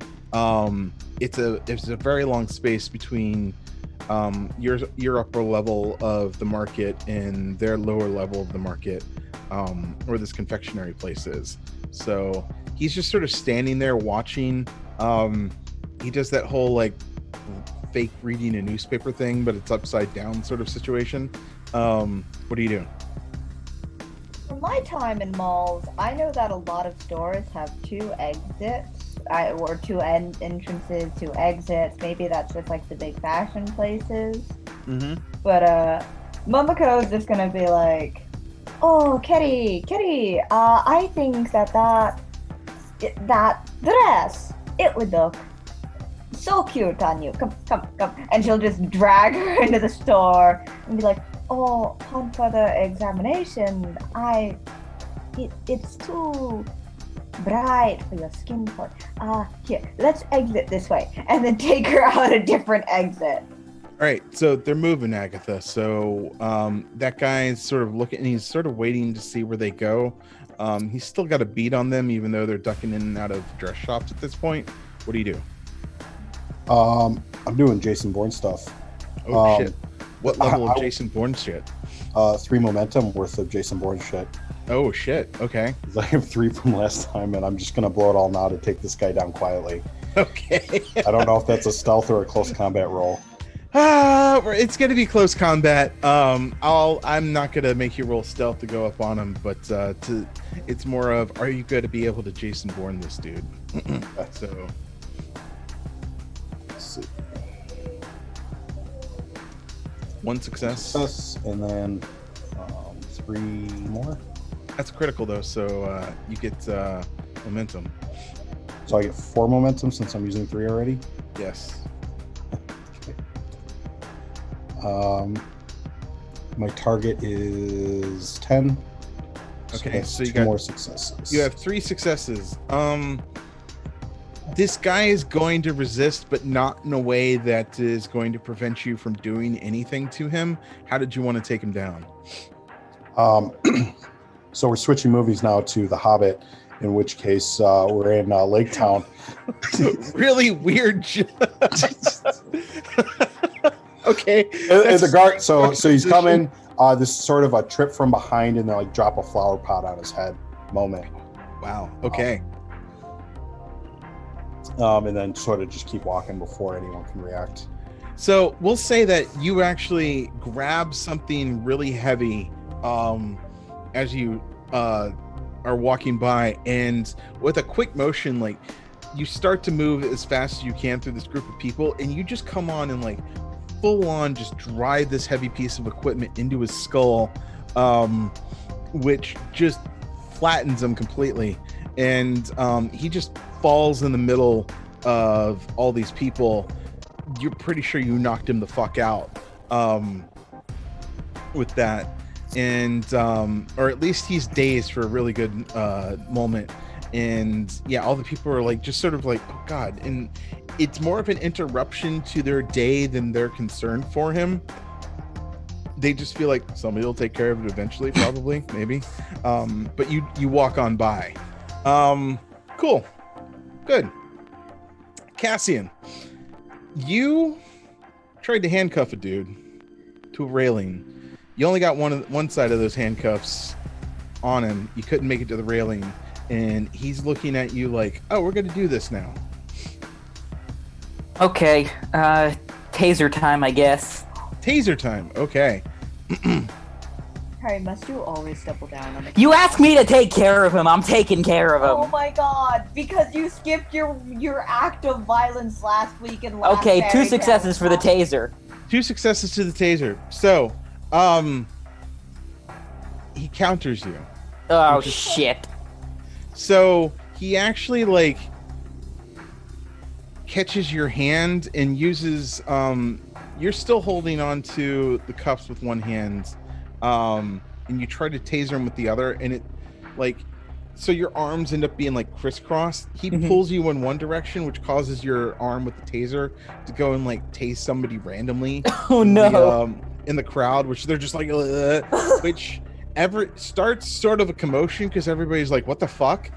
it's a very long space between your upper level of the market and their lower level of the market, where this confectionery place is. So he's just sort of standing there watching. He does that whole like fake reading a newspaper thing, but it's upside down sort of situation. What are you doing? From my time in malls, I know that a lot of stores have two exits, or two entrances, two exits. Maybe that's just like the big fashion places. Mm-hmm. But Momoko is just gonna be like, "Oh, Kitty, I think that dress, it would look so cute on you. Come. And she'll just drag her into the store and be like, "Oh, upon further examination, it's too bright for your skin tone. Here, let's exit this way," and then take her out a different exit. All right, so they're moving, Agatha. So that guy's sort of looking, and he's sort of waiting to see where they go. He's still got a beat on them, even though they're ducking in and out of dress shops at this point. What do you do? I'm doing Jason Bourne stuff. Oh shit! What level of I- Jason Bourne shit? 3 momentum worth of Jason Bourne shit. Oh shit! Okay. 'Cause I have 3 from last time, and I'm just gonna blow it all now to take this guy down quietly. Okay. I don't know if that's a stealth or a close combat roll. It's gonna be close combat. I'm not gonna make you roll stealth to go up on him, but it's more of, are you going to be able to Jason Bourne this dude? So Let's see. one success. Success, and then 3 more. That's critical though, so you get momentum. So I get 4 momentum since I'm using 3 already. Yes. My target is 10. Okay, that's so you 2 got- more successes. You have 3 successes. This guy is going to resist, but not in a way that is going to prevent you from doing anything to him. How did you want to take him down? So we're switching movies now to The Hobbit, in which case we're in Lake Town. Really weird. Okay. And the guard, so he's coming. This sort of a trip from behind, and then like drop a flower pot on his head moment. Wow. Okay. And then sort of just keep walking before anyone can react. So we'll say that you actually grab something really heavy as you are walking by, and with a quick motion, like you start to move as fast as you can through this group of people, and you just come on and like full on just drive this heavy piece of equipment into his skull, which just flattens him completely, and he just falls in the middle of all these people. You're pretty sure you knocked him the fuck out with that, and or at least he's dazed for a really good moment. And yeah, all the people are like just sort of like, oh god, and it's more of an interruption to their day than they're concerned for him. They just feel like somebody will take care of it eventually, probably, maybe. But you walk on by. Cool. Good. Cassian, you tried to handcuff a dude to a railing. You only got one side of those handcuffs on him. You couldn't make it to the railing, and he's looking at you like, "Oh, we're gonna do this now." Okay, taser time, I guess. Taser time. Okay. Harry, must you always double down on the You asked me to take care of him. I'm taking care of Oh him. my god, because you skipped your act of violence last week and last Okay, 2 fairy successes tale. for the taser. 2 successes to the taser. So, he counters you. Oh Which is- shit. So he actually like catches your hand and uses you're still holding on to the cuffs with one hand, and you try to taser him with the other, and it like so your arms end up being like crisscrossed. He pulls you in one direction, which causes your arm with the taser to go and like tase somebody randomly Oh no. in the crowd, which they're just like which ever starts sort of a commotion because everybody's like, what the fuck?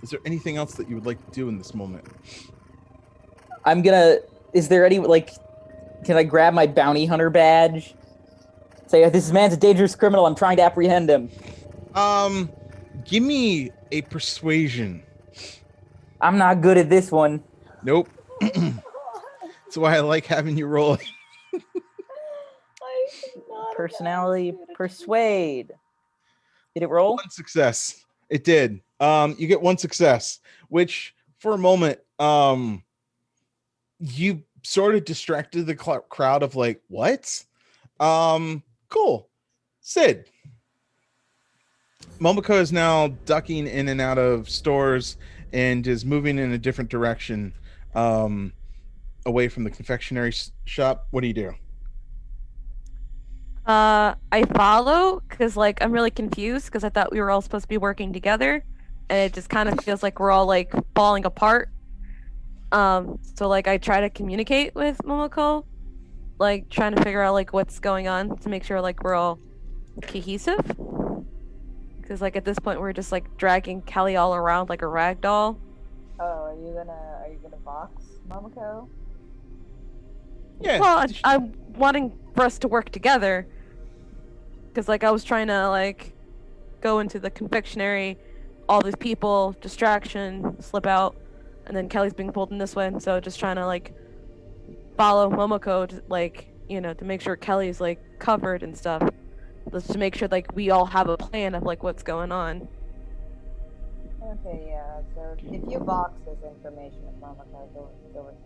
Is there anything else that you would like to do in this moment? I'm gonna. Is there any like? Can I grab my bounty hunter badge? Say, this man's a dangerous criminal. I'm trying to apprehend him. Give me a persuasion. I'm not good at this one. Nope. That's why I like having you roll. Personality, persuade. Did it roll? 1 success. It did. You get 1 success, which for a moment, you sort of distracted the crowd of like, what? Cool. Sid. Momoko is now ducking in and out of stores and is moving in a different direction, away from the confectionery shop. What do you do? I follow because like I'm really confused because I thought we were all supposed to be working together, and it just kind of feels like we're all like falling apart. So like I try to communicate with Momoko, like trying to figure out like what's going on to make sure like we're all cohesive. Because like at this point we're just like dragging Kelly all around like a rag doll. Oh, are you gonna box Momoko? Yeah. Well, I'm wanting for us to work together. Because like I was trying to like go into the confectionery, all these people, distraction, slip out, and then Kelly's being pulled in this way. So just trying to like follow Momoko, to, like to make sure Kelly's like covered and stuff. Just to make sure like we all have a plan of like what's going on. Okay, yeah. So if you box this information with Momoko, they'll respond.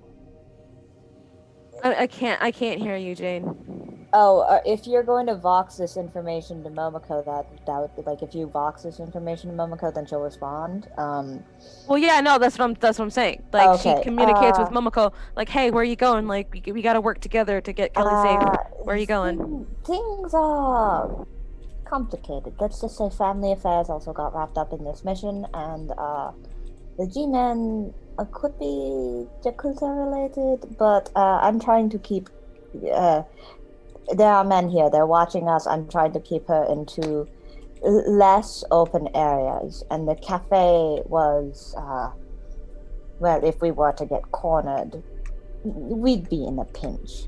I can't hear you, Jane. Oh, if you're going to vox this information to Momoko, that would be like if you vox this information to Momoko, then she'll respond. Well, yeah, no, that's what I'm saying. Like Okay, she communicates with Momoko, like, "Hey, where are you going? Like, we got to work together to get Kelly safe. Where are you going?" Things are complicated. Let's just say family affairs also got wrapped up in this mission, and the G-Men could be Yakuza related, but I'm trying to keep. There are men here. They're watching us. I'm trying to keep her into less open areas, and the cafe was. Well, if we were to get cornered, we'd be in a pinch.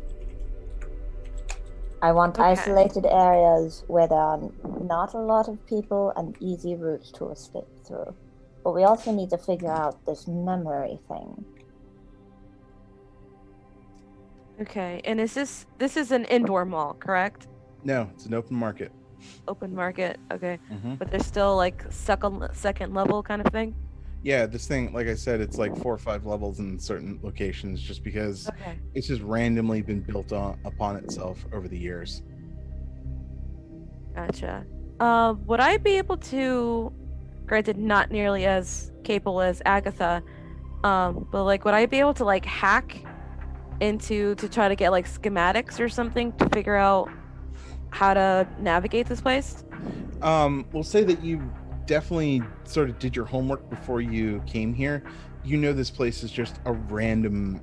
I want Okay. isolated areas where there are not a lot of people and easy routes to escape through. But we also need to figure out this memory thing. Okay, and this is an indoor mall, correct? No, it's an open market. Open market. Okay, Mhm. but there's still like second level kind of thing. Yeah, this thing, like I said, it's like 4 or 5 levels in certain locations just because Okay. it's just randomly been built upon itself over the years. Gotcha. Would I be able to, granted not nearly as capable as Agatha, but like would I be able to like hack to try to get like schematics or something to figure out how to navigate this place? We'll say that you definitely sort of did your homework before you came here. You know this place is just a random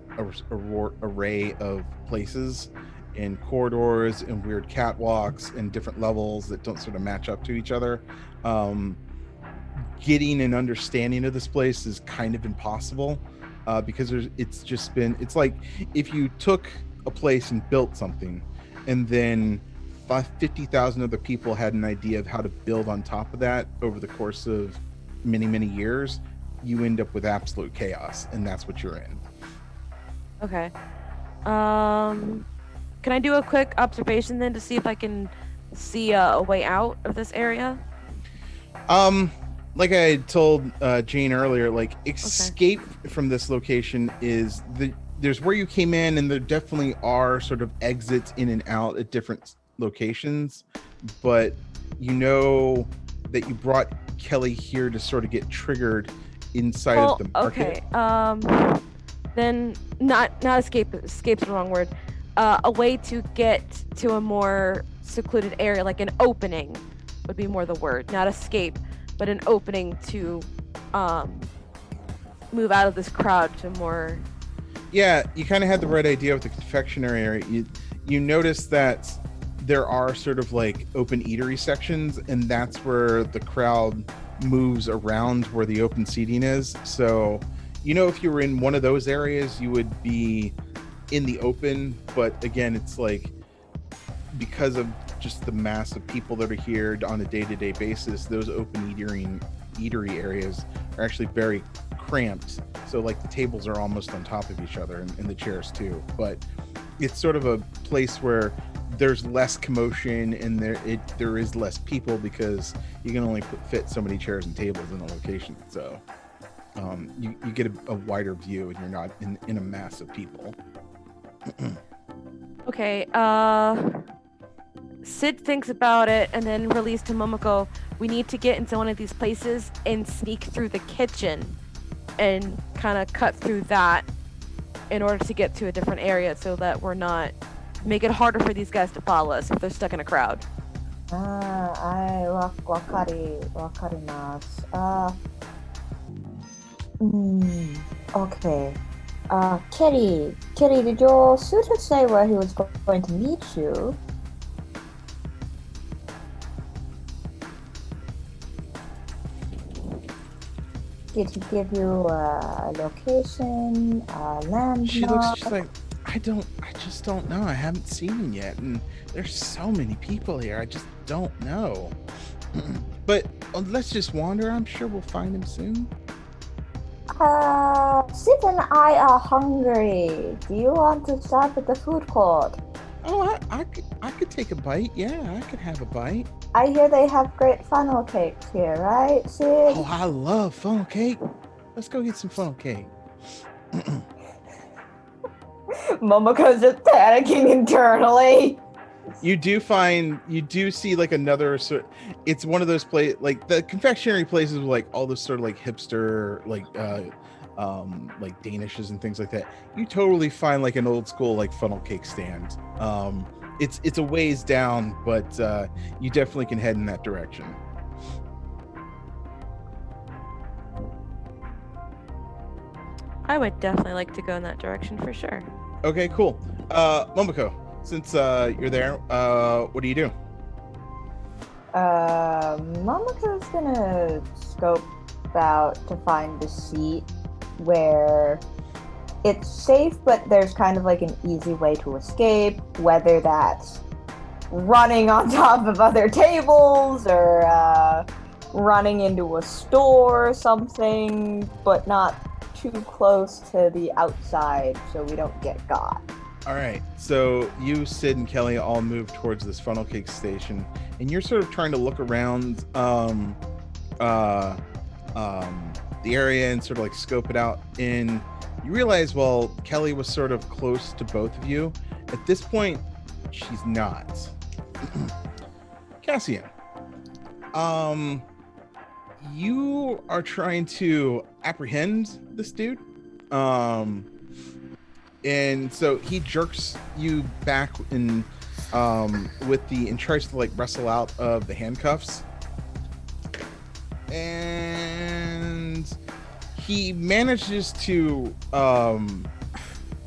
array of places and corridors and weird catwalks and different levels that don't sort of match up to each other. Getting an understanding of this place is kind of impossible because it's like if you took a place and built something and then 50,000 other people had an idea of how to build on top of that over the course of many, many years, you end up with absolute chaos, and that's what you're in. Okay. Can I do a quick observation then to see if I can see a way out of this area? Like I told Jane earlier, like escape from this location is there's where you came in, and there definitely are sort of exits in and out at different locations, but you know that you brought Kelly here to sort of get triggered inside of the market. Okay. Then not escape. Escape's the wrong word. A way to get to a more secluded area, like an opening, would be more the word. Not escape, but an opening to move out of this crowd to more. Yeah, you kind of had the right idea with the confectionery area. You notice that there are sort of like open eatery sections, and that's where the crowd moves around where the open seating is. So, you know, if you were in one of those areas, you would be in the open. But again, it's like because of just the mass of people that are here on a day-to-day basis, those open eatery areas are actually very cramped. So like the tables are almost on top of each other, and the chairs too. But it's sort of a place where there's less commotion, and there is less people because you can only fit so many chairs and tables in a location. So you get a wider view, and you're not in a mass of people. Okay. Sid thinks about it and then released to Momoko. We need to get into one of these places and sneak through the kitchen and kind of cut through that in order to get to a different area, so that we're not make it harder for these guys to follow us if they're stuck in a crowd. Wakarimasu. Okay. Kitty, did your suitor say where he was going to meet you? Did he give you a location, a landmark? She looks just like, I just don't know. I haven't seen him yet, and there's so many people here. I just don't know. But let's just wander. I'm sure we'll find him soon. Sid and I are hungry. Do you want to stop at the food court? Oh, I could take a bite. Yeah, I could have a bite. I hear they have great funnel cakes here, right, Sid? Oh, I love funnel cake. Let's go get some funnel cake. Momoko's just panicking internally. You do see like another sort. It's one of those like the confectionery places with like all this sort of like hipster like Danishes and things like that. You totally find like an old school like funnel cake stand. It's a ways down, but you definitely can head in that direction. I would definitely like to go in that direction for sure. Okay, cool. Momoko, since you're there, what do you do? Momoko's gonna scope out to find a seat where it's safe, but there's kind of like an easy way to escape, whether that's running on top of other tables or running into a store or something, but not too close to the outside so we don't get got. All right, so you, Sid, and Kelly all move towards this funnel cake station, and you're sort of trying to look around the area and sort of like scope it out. And you realize, well, Kelly was sort of close to both of you. At this point, she's not. Cassian, you are trying to apprehend this dude. And so he jerks you back and tries to like wrestle out of the handcuffs. And he manages to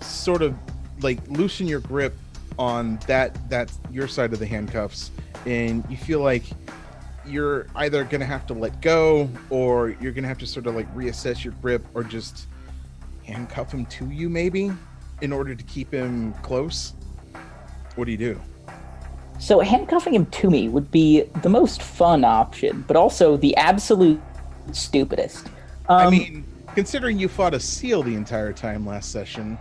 sort of like loosen your grip on that's your side of the handcuffs, and you feel like you're either gonna have to let go, or you're gonna have to sort of like reassess your grip, or just handcuff him to you maybe in order to keep him close. What do you do? So handcuffing him to me would be the most fun option, but also the absolute stupidest. I mean, considering you fought a seal the entire time last session,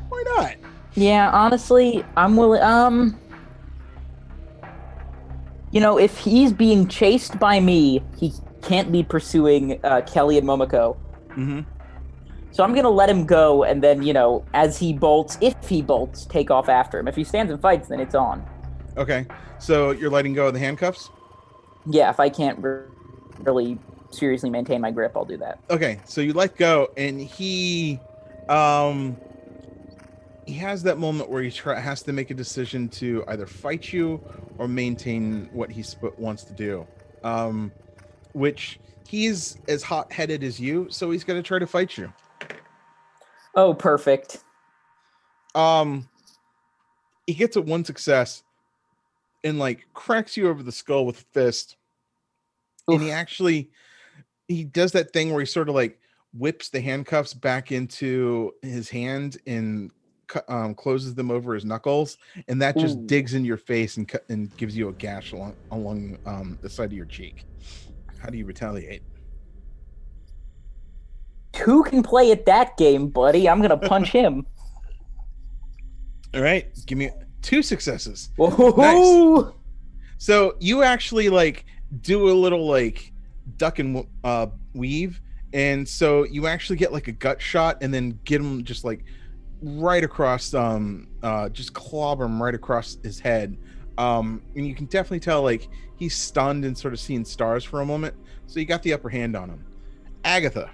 why not? Yeah, honestly, I'm willing. If he's being chased by me, he can't be pursuing Kelly and Momoko. Mm-hmm. So I'm gonna let him go, and then as he bolts, if he bolts, take off after him. If he stands and fights, then it's on. Okay, so you're letting go of the handcuffs? Yeah, if I can't really seriously maintain my grip, I'll do that. Okay, so you let go, and he has that moment where he has to make a decision to either fight you or maintain what he wants to do. Which he's as hot-headed as you, so he's going to try to fight you. Oh, perfect. He gets a 1 success and like cracks you over the skull with a fist. Oof. And he does that thing where he sort of like whips the handcuffs back into his hand and closes them over his knuckles, and that just digs in your face and gives you a gash along the side of your cheek. How do you retaliate? Who can play at that game, buddy? I'm gonna punch him. All right, give me 2 successes. Whoa. Nice. So you actually like do a little like duck and weave, and so you actually get like a gut shot, and then get him just like right across, just clobber him right across his head. And you can definitely tell like he's stunned and sort of seeing stars for a moment. So you got the upper hand on him. Agatha.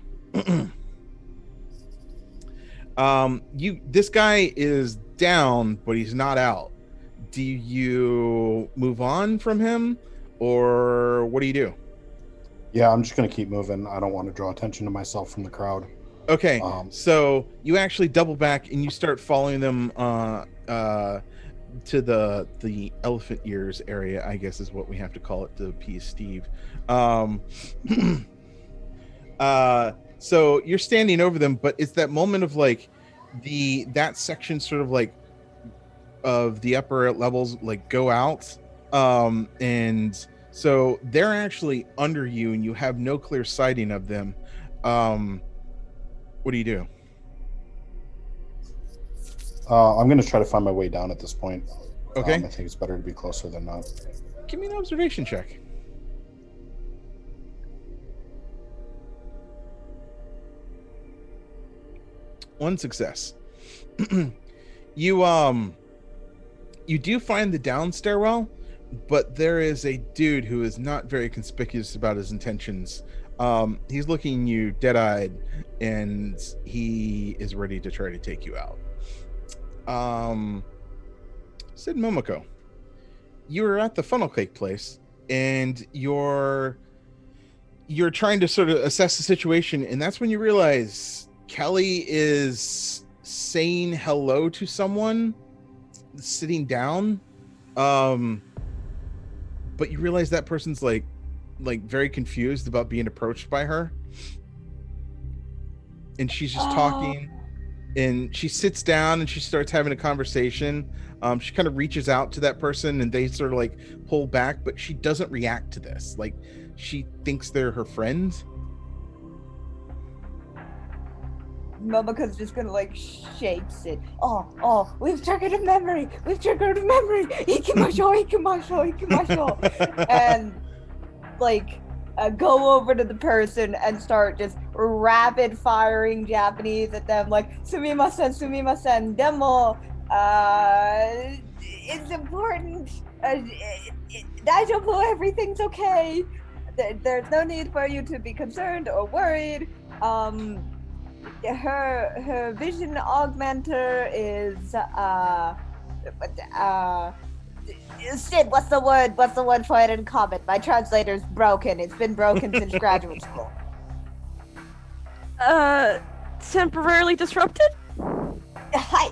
This guy is down, but he's not out. Do you move on from him, or what do you do? Yeah, I'm just gonna keep moving. I don't want to draw attention to myself from the crowd. Okay, so you actually double back and you start following them to the elephant ears area, I guess is what we have to call it to appease Steve. So you're standing over them, but it's that moment of like that section sort of like of the upper levels like go out, and so they're actually under you and you have no clear sighting of them. What do you do? I'm gonna try to find my way down at this point. Okay. I think it's better to be closer than not. Give me an observation check. One success. You do find the down stairwell, but there is a dude who is not very conspicuous about his intentions. He's looking you dead-eyed, and he is ready to try to take you out. Sid Momoko, you were at the funnel cake place, and you're trying to sort of assess the situation, and that's when you realize Kelly is saying hello to someone sitting down, but you realize that person's like very confused about being approached by her, and she's just talking, and she sits down and she starts having a conversation. She kind of reaches out to that person and they sort of like pull back, but she doesn't react to this. Like she thinks they're her friends. Momoko's just gonna like shakes it. Oh, we've triggered a memory. Ikimashou. And like go over to the person and start just rapid firing Japanese at them, like sumimasen, demo, it's important. Daijoubu, everything's okay. There's no need for you to be concerned or worried. Her vision augmenter is Sid, what's the word for it in common? My translator's broken. It's been broken since graduate school. Temporarily disrupted? Hi.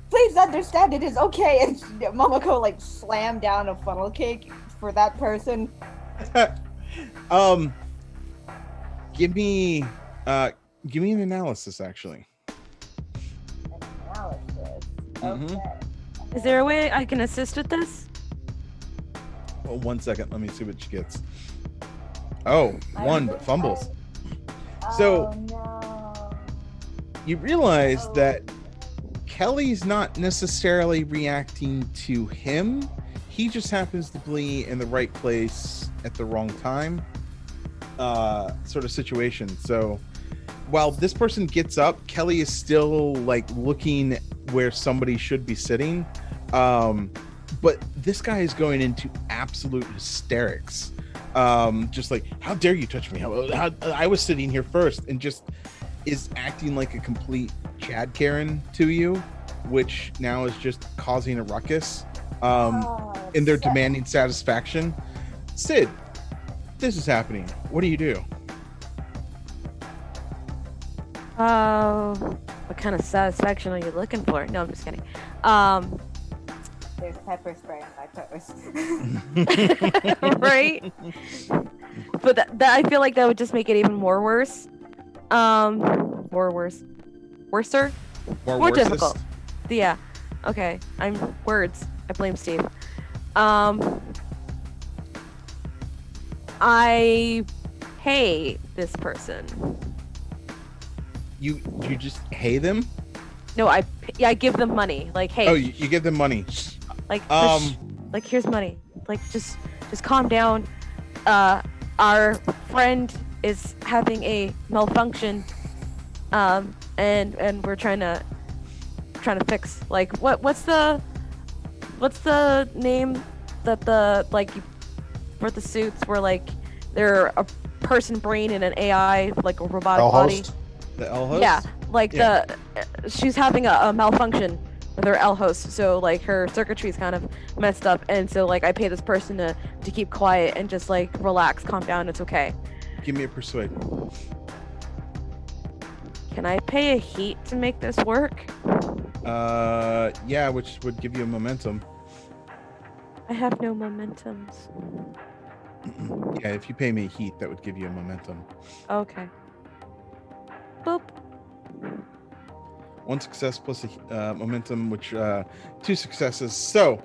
Please understand it is okay. And Momoko like slammed down a funnel cake for that person. Give me an analysis, actually. Analysis. Okay. Is there a way I can assist with this? Well, 1 second. Let me see what she gets. Oh, one, but fumbles. So- Oh no. You realize Oh. that Kelly's not necessarily reacting to him. He just happens to be in the right place at the wrong time, sort of situation. So while this person gets up, Kelly is still like looking where somebody should be sitting. But this guy is going into absolute hysterics. Just like, how dare you touch me? How I was sitting here first, and just is acting like a complete Chad Karen to you, which now is just causing a ruckus. And they're demanding satisfaction. Sid, this is happening. What do you do? What kind of satisfaction are you looking for? No, I'm just kidding. There's pepper spray in my purse. Right? But that I feel like that would just make it even more worse. Or worse. Worser? More worsest? difficult. Yeah. Okay. I'm words. I blame Steve. I pay this person. You just hey them? No, I give them money. Like, hey. Oh, you give them money. Like, like here's money. Like, just calm down. Our friend is having a malfunction. And we're trying to fix. Like, what's the name that the like for the suits where like they're a person brain and an AI like a robotic body. The L host? Yeah, like she's having a malfunction with her L host, so like her circuitry's kind of messed up, and so like I pay this person to keep quiet and just like relax, calm down, it's okay. Give me a persuade. Can I pay a heat to make this work? Yeah, which would give you a momentum. I have no momentums. Yeah, if you pay me heat, that would give you a momentum. Okay. Boop. One success plus a momentum, which 2 successes. So,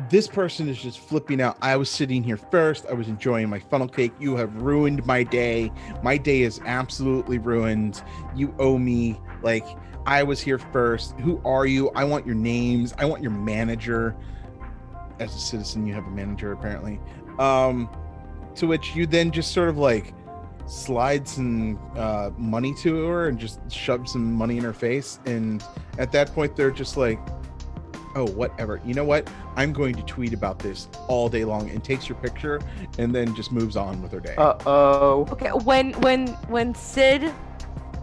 this person is just flipping out. I was sitting here first. I was enjoying my funnel cake. You have ruined my day. My day is absolutely ruined. You owe me. Like, I was here first. Who are you? I want your names. I want your manager. As a citizen, you have a manager, apparently. To which you then just sort of like slide some money to her and just shove some money in her face. And at that point, they're just like, oh, whatever. You know what? I'm going to tweet about this all day long, and takes your picture and then just moves on with her day. Uh-oh. Okay, when Sid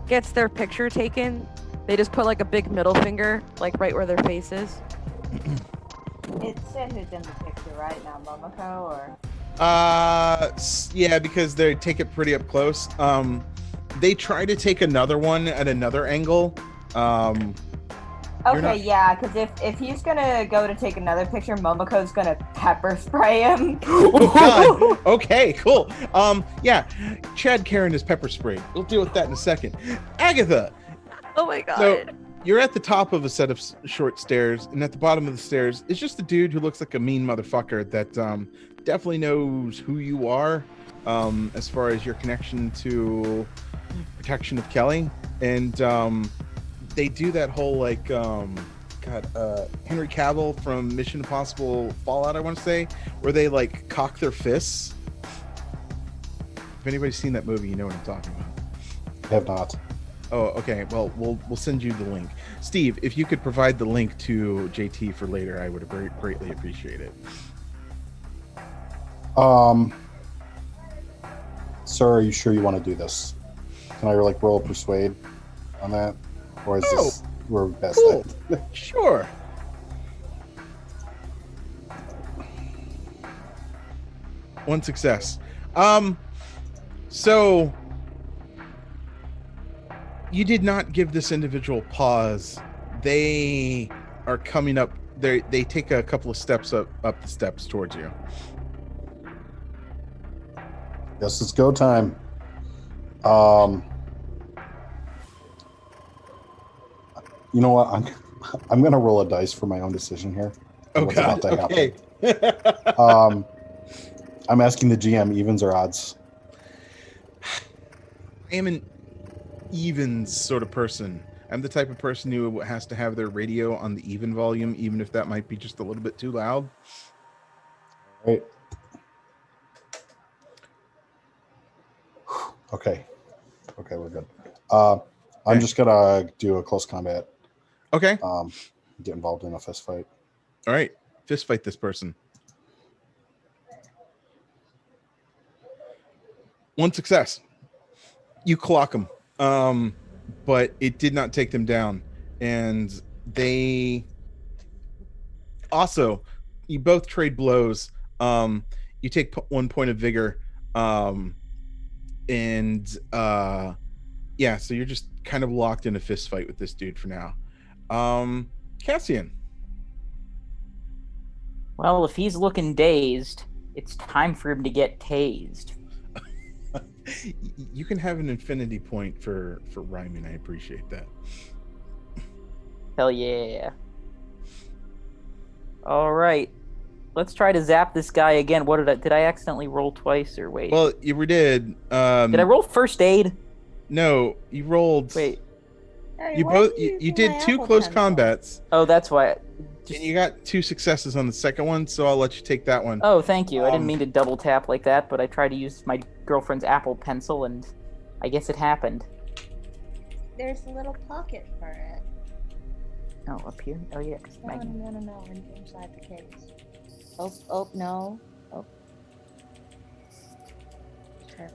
gets their picture taken, they just put like a big middle finger, like right where their face is. It's Sid who's in the picture, right? Not Momoko, or? Yeah, because they take it pretty up close. They try to take another one at another angle. Okay, yeah, because if he's gonna go to take another picture, Momoko's gonna pepper spray him. Oh God. Okay, cool. Yeah, Chad Karen is pepper sprayed. We'll deal with that in a second. Agatha. Oh my god. So you're at the top of a set of short stairs, and at the bottom of the stairs is just a dude who looks like a mean motherfucker that definitely knows who you are, as far as your connection to protection of Kelly. And they do that whole like Henry Cavill from Mission Impossible Fallout, I want to say, where they like cock their fists. If anybody's seen that movie, you know what I'm talking about. I have not. Oh, okay. Well, we'll send you the link. Steve, if you could provide the link to JT for later, I would greatly appreciate it. Sir, are you sure you want to do this? Can I like roll a persuade on that? Or is this we're best Cool. at? Sure. One success. So you did not give this individual pause. They are coming up. They take a couple of steps up the steps towards you. Yes, it's go time. You know what? I'm gonna roll a dice for my own decision here. Oh What's God. about to Okay. I'm asking the GM evens or odds. I am an evens sort of person. I'm the type of person who has to have their radio on the even volume, even if that might be just a little bit too loud. Right. Okay. Okay, we're good. I'm Okay. just gonna do a close combat. Okay. Get involved in a fist fight. All right. Fist fight this person. One success. You clock them. But it did not take them down. And they also, you both trade blows. You take 1 point of vigor. Yeah, so you're just kind of locked in a fist fight with this dude for now. Cassian. Well, if he's looking dazed, it's time for him to get tased. You can have an infinity point for rhyming. I appreciate that. Hell yeah. All right. Let's try to zap this guy again. What did I accidentally roll twice or wait? Well, you did. Did I roll first aid? No, you rolled. Wait. Harry, You why both are you using did my 2 Apple close Pencil? combats, Oh, that's why. and you got 2 successes on the second one. So I'll let you take that one. Oh, thank you. I didn't mean to double tap like that, but I tried to use my girlfriend's Apple Pencil, and I guess it happened. There's a little pocket for it. Oh, up here? Oh, yeah. 'cause No, Maggie- no, no, no, inside the case. Oh, no. Oh. Sure.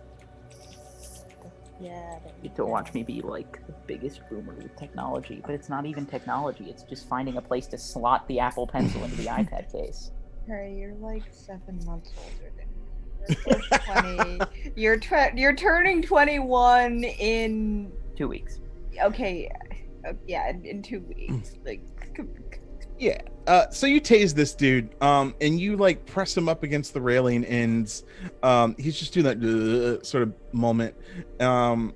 Yeah. there You we don't go. watch me be like the biggest boomer with technology, but it's not even technology. It's just finding a place to slot the Apple Pencil into the iPad case. Harry, you're like 7 months older than me. You're both 20. You're turning 21 in 2 weeks. okay. Yeah, in 2 weeks. Like Yeah. So you tase this dude, and you like press him up against the railing, and he's just doing that sort of moment, and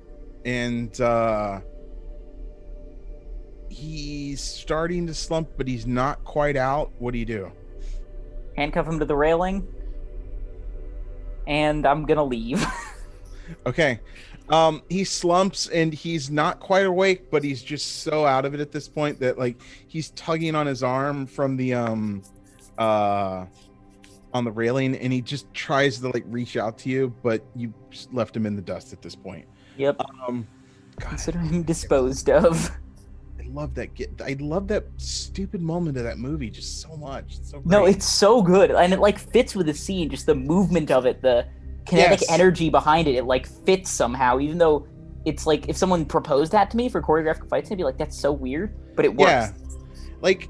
he's starting to slump, but he's not quite out. What do you do? Handcuff him to the railing, and I'm gonna leave. Okay. He slumps and he's not quite awake, but he's just so out of it at this point that like he's tugging on his arm from the on the railing, and he just tries to like reach out to you, but you just left him in the dust at this point. Yep. God, Consider him disposed of. I love that stupid moment of that movie just so much. It's so No, great. it's so good, and it like fits with the scene. Just the movement of it, the kinetic Yes. energy behind it. It like fits somehow, even though it's like if someone proposed that to me for choreographed fights, I'd be like, that's so weird, but it works. Yeah. Like,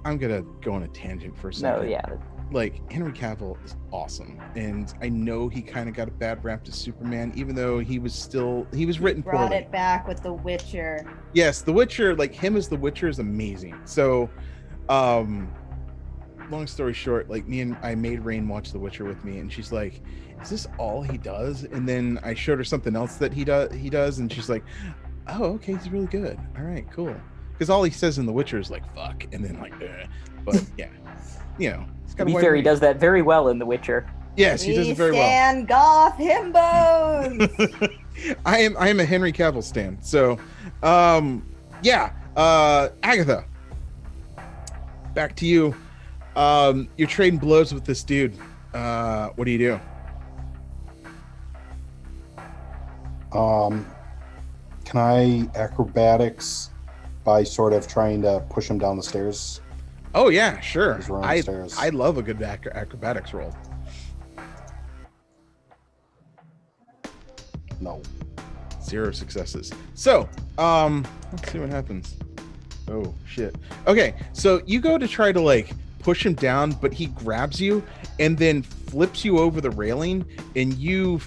I'm gonna go on a tangent for a second. No, yeah. Like, Henry Cavill is awesome, and I know he kind of got a bad rap to Superman, even though he was written Brought poorly. it back with The Witcher. Yes, The Witcher, like him as The Witcher is amazing. So, long story short, like I made Rain watch The Witcher with me, and she's like, "Is this all he does?" And then I showed her something else that he does, and she's like, "Oh, okay, he's really good. All right, cool." Because all he says in The Witcher is like "fuck," and then like, but yeah, you know. He's got To a be wide fair, he range. does that very well in The Witcher. Yes, he does it very well. Stan Goth Himbos. I am a Henry Cavill stan. So, yeah. Agatha, back to you. You're trading blows with this dude. What do you do? Can I acrobatics by sort of trying to push him down the stairs? Oh yeah, sure. He's running I stairs. love a good acrobatics roll. No. 0 successes. So, let's see what happens. Oh shit. Okay, so you go to try to like push him down, but he grabs you and then flips you over the railing, and you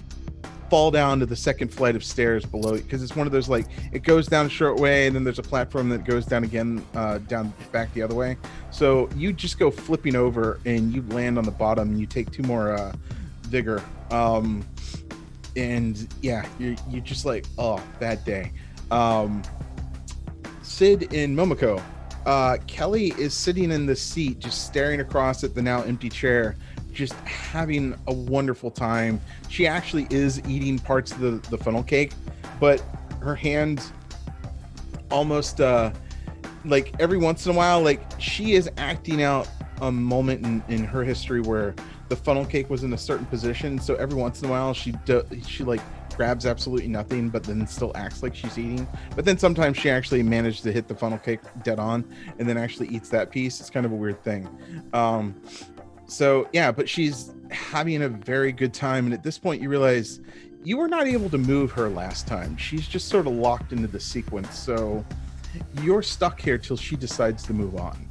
fall down to the second flight of stairs below, because it's one of those like it goes down a short way and then there's a platform that goes down again, down back the other way. So you just go flipping over and you land on the bottom, and you take 2 more vigor. And yeah, you're just like, oh, bad day. Sid and Momoko, Kelly is sitting in the seat, just staring across at the now empty chair, just having a wonderful time. She actually is eating parts of the funnel cake, but her hand almost like every once in a while, like she is acting out a moment in her history where the funnel cake was in a certain position. So every once in a while, she like grabs absolutely nothing, but then still acts like she's eating. But then sometimes she actually managed to hit the funnel cake dead on and then actually eats that piece. It's kind of a weird thing. So yeah, but she's having a very good time. And at this point you realize you were not able to move her last time. She's just sort of locked into the sequence. So you're stuck here till she decides to move on.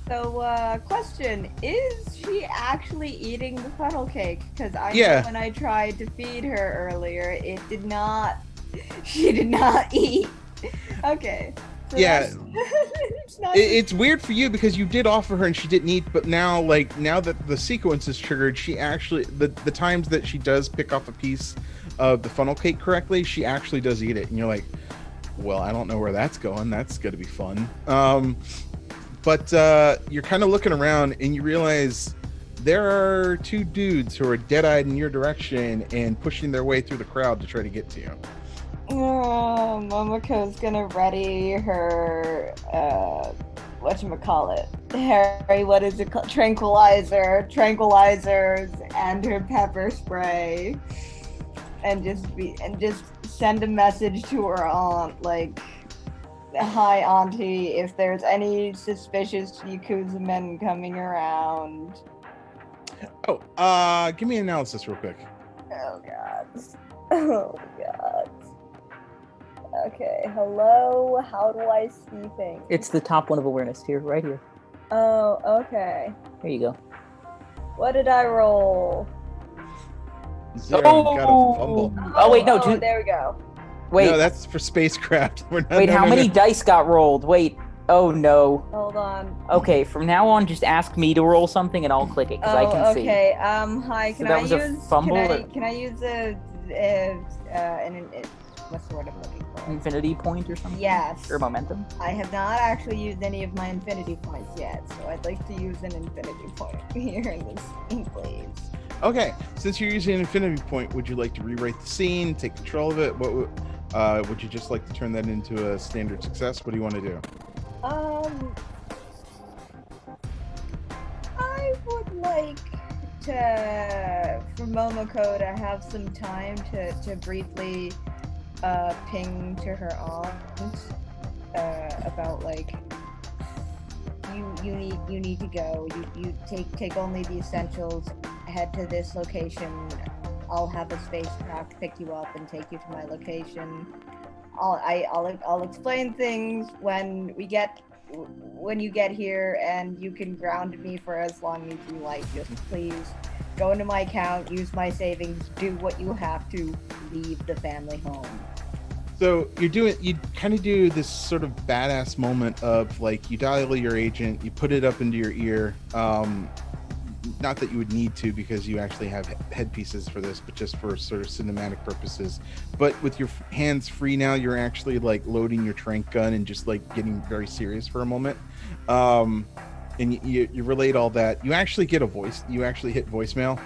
So, question, is she actually eating the funnel cake? Because I know when I tried to feed her earlier, she did not eat. Okay. So yeah. It's weird for you because you did offer her and she didn't eat, but now that the sequence is triggered, she actually, the times that she does pick off a piece of the funnel cake correctly, she actually does eat it. And you're like, well, I don't know where that's going. That's going to be fun. But you're kind of looking around and you realize there are two dudes who are dead-eyed in your direction and pushing their way through the crowd to try to get to you. Momoko's gonna ready her, whatchamacallit? Harry, what is it called? Tranquilizers, and her pepper spray. And just send a message to her aunt, like, hi, Auntie, if there's any suspicious Yakuza men coming around. Oh, give me an analysis real quick. Oh, God. Oh, God. Okay, hello, how do I see things? It's the top one of awareness here, right here. Oh, okay. There you go. What did I roll? 0, got a fumble. Oh, wait, no. There we go. Wait. No, that's for spacecraft. How many dice got rolled? Wait. Oh, no. Hold on. Okay, from now on, just ask me to roll something and I'll click it, because I can see. Okay, hi, can I use... a fumble? Can I use what's the word I'm looking for? Infinity point or something? Yes. Or momentum? I have not actually used any of my infinity points yet, so I'd like to use an infinity point here in this scene, please. Okay, since you're using an infinity point, would you like to rewrite the scene, take control of it? What would you just like to turn that into a standard success? What do you want to do? I would like for Momoko to have some time to briefly ping to her aunt about, like, you need to go. You take only the essentials. Head to this location. I'll have a spacecraft pick you up and take you to my location. I'll explain things when you get here, and you can ground me for as long as you like. Just please go into my account, use my savings, do what you have to, leave the family home. So you kind of do this sort of badass moment of, like, you dial your agent, you put it up into your ear. Not that you would need to, because you actually have headpieces for this, but just for sort of cinematic purposes. But with your hands free now, you're actually, like, loading your tranq gun and just, like, getting very serious for a moment. And you relate all that. You actually get you actually hit voicemail.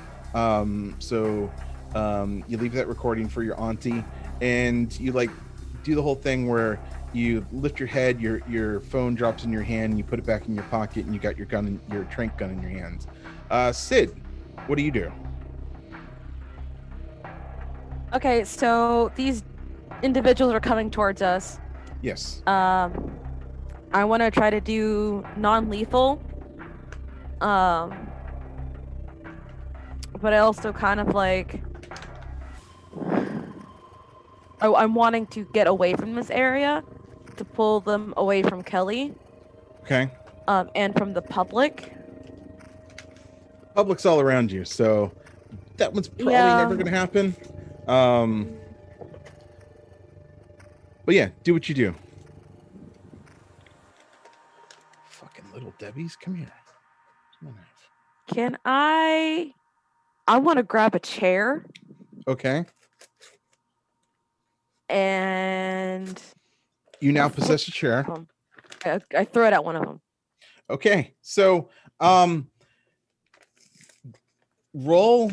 So you leave that recording for your auntie, and you, like, do the whole thing where you lift your head, your phone drops in your hand, and you put it back in your pocket, and you got your tranq gun in your hands. Sid, what do you do? Okay, so these individuals are coming towards us. Yes. I want to try to do non-lethal. But I also kind of, like, I'm wanting to get away from this area to pull them away from Kelly. Okay. And from the public. Public's all around you, so that one's probably never going to happen. But yeah, do what you do. Fucking little Debbies, come here. Come on. Can I want to grab a chair. Okay. And you now possess a chair. I throw it at one of them. Okay, so roll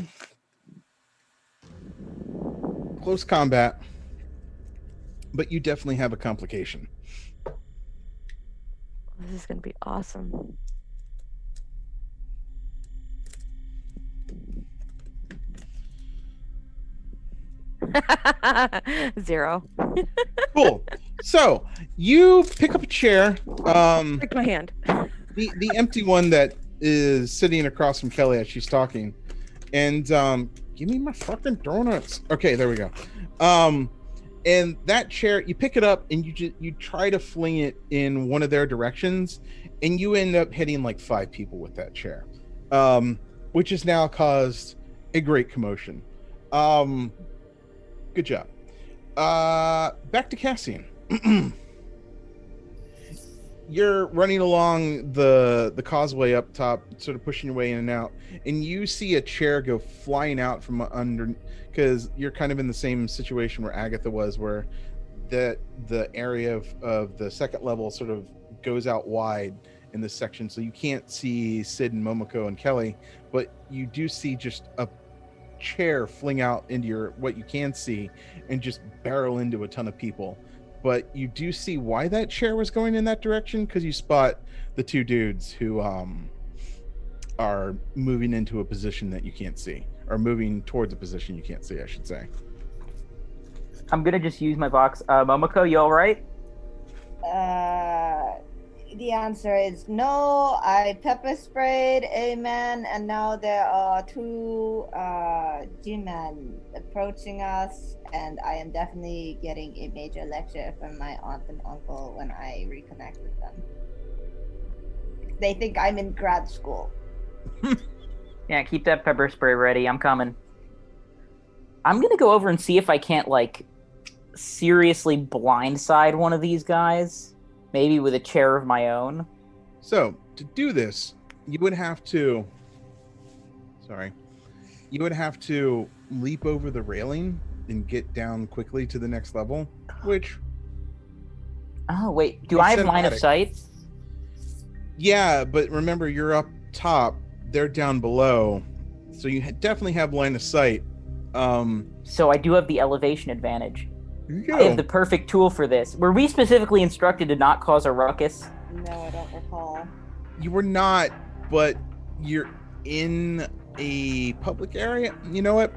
close combat, but you definitely have a complication. This is gonna be awesome. Zero. Cool. So you pick up a chair, Break my hand. the empty one that is sitting across from Kelly as she's talking, and give me my fucking donuts. Okay, there we go. And that chair, you pick it up and you try to fling it in one of their directions, and you end up hitting like 5 people with that chair, which has now caused a great commotion. Good job. Back to Cassian. You're running along the causeway up top, sort of pushing your way in and out, and you see a chair go flying out from under, because you're kind of in the same situation where Agatha was, where the area of the second level sort of goes out wide in this section, so you can't see Sid and Momoko and Kelly, but you do see just a chair fling out into what you can see and just barrel into a ton of people. But you do see why that chair was going in that direction, because you spot the 2 dudes who are moving into a position that you can't see, or moving towards a position you can't see, I should say. I'm gonna just use my box. Momoko, you all right? The answer is no. I pepper sprayed a man, and now there are 2 G-men approaching us, and I am definitely getting a major lecture from my aunt and uncle when I reconnect with them. They think I'm in grad school. Yeah, keep that pepper spray ready. I'm coming. I'm gonna go over and see if I can't, like, seriously blindside one of these guys. Maybe with a chair of my own. So, to do this, you would have to leap over the railing and get down quickly to the next level, which... Oh, wait. Do I have line of sight? Yeah, but remember, you're up top, they're down below, so you definitely have line of sight. So I do have the elevation advantage. There you go. I have the perfect tool for this. Were we specifically instructed to not cause a ruckus? No, I don't recall. You were not, but you're in a public area. You know what?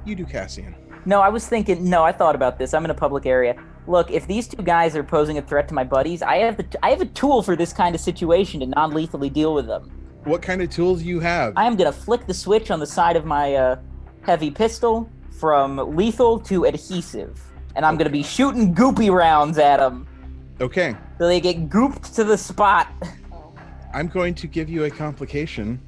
You do, Cassian. No, I thought about this. I'm in a public area. Look, if these 2 guys are posing a threat to my buddies, I have a tool for this kind of situation to non-lethally deal with them. What kind of tools do you have? I am going to flick the switch on the side of my heavy pistol from lethal to adhesive. And I'm going to be shooting goopy rounds at them. Okay. So they get gooped to the spot. I'm going to give you a complication.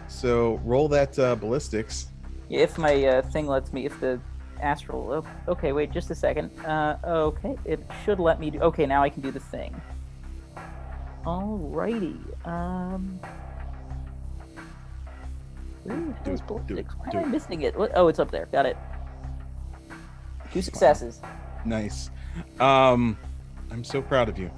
So roll that ballistics. If my thing lets me, if the Astral... Oh, okay, wait, just a second. Okay, it should let me do... Okay, now I can do the thing. Alrighty. Where's ballistics? Why am I missing it? What? Oh, it's up there. Got it. 2 successes. Nice. I'm so proud of you.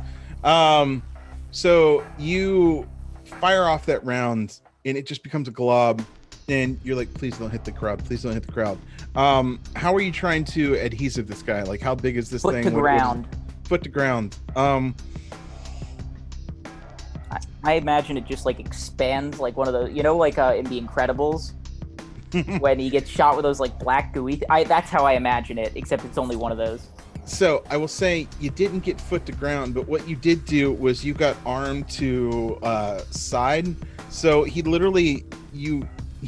So you fire off that round, and it just becomes a glob, and you're like, please don't hit the crowd. Please don't hit the crowd. How are you trying to adhesive this guy? Like, how big is this thing? Foot to ground. Foot to ground. I imagine it just, like, expands like one of those, you know, like in The Incredibles, when he gets shot with those, like, black gooey... that's how I imagine it, except it's only one of those. So I will say you didn't get foot to ground, but what you did do was you got arm to side. So he literally, he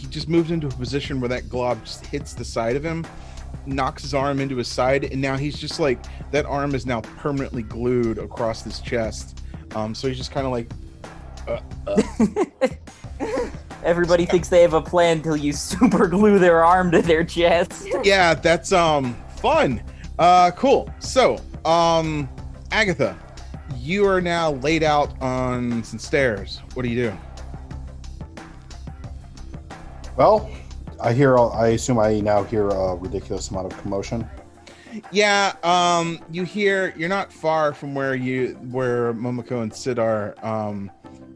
just moved into a position where that glob just hits the side of him, knocks his arm into his side, and now he's just like, that arm is now permanently glued across his chest. So he's just kind of like, Everybody thinks they have a plan until you super glue their arm to their chest. Yeah, that's fun. Cool. So, Agatha, you are now laid out on some stairs. What do you do? Well, I assume I now hear a ridiculous amount of commotion. Yeah, you hear, you're not far from where Momoko and Sid are,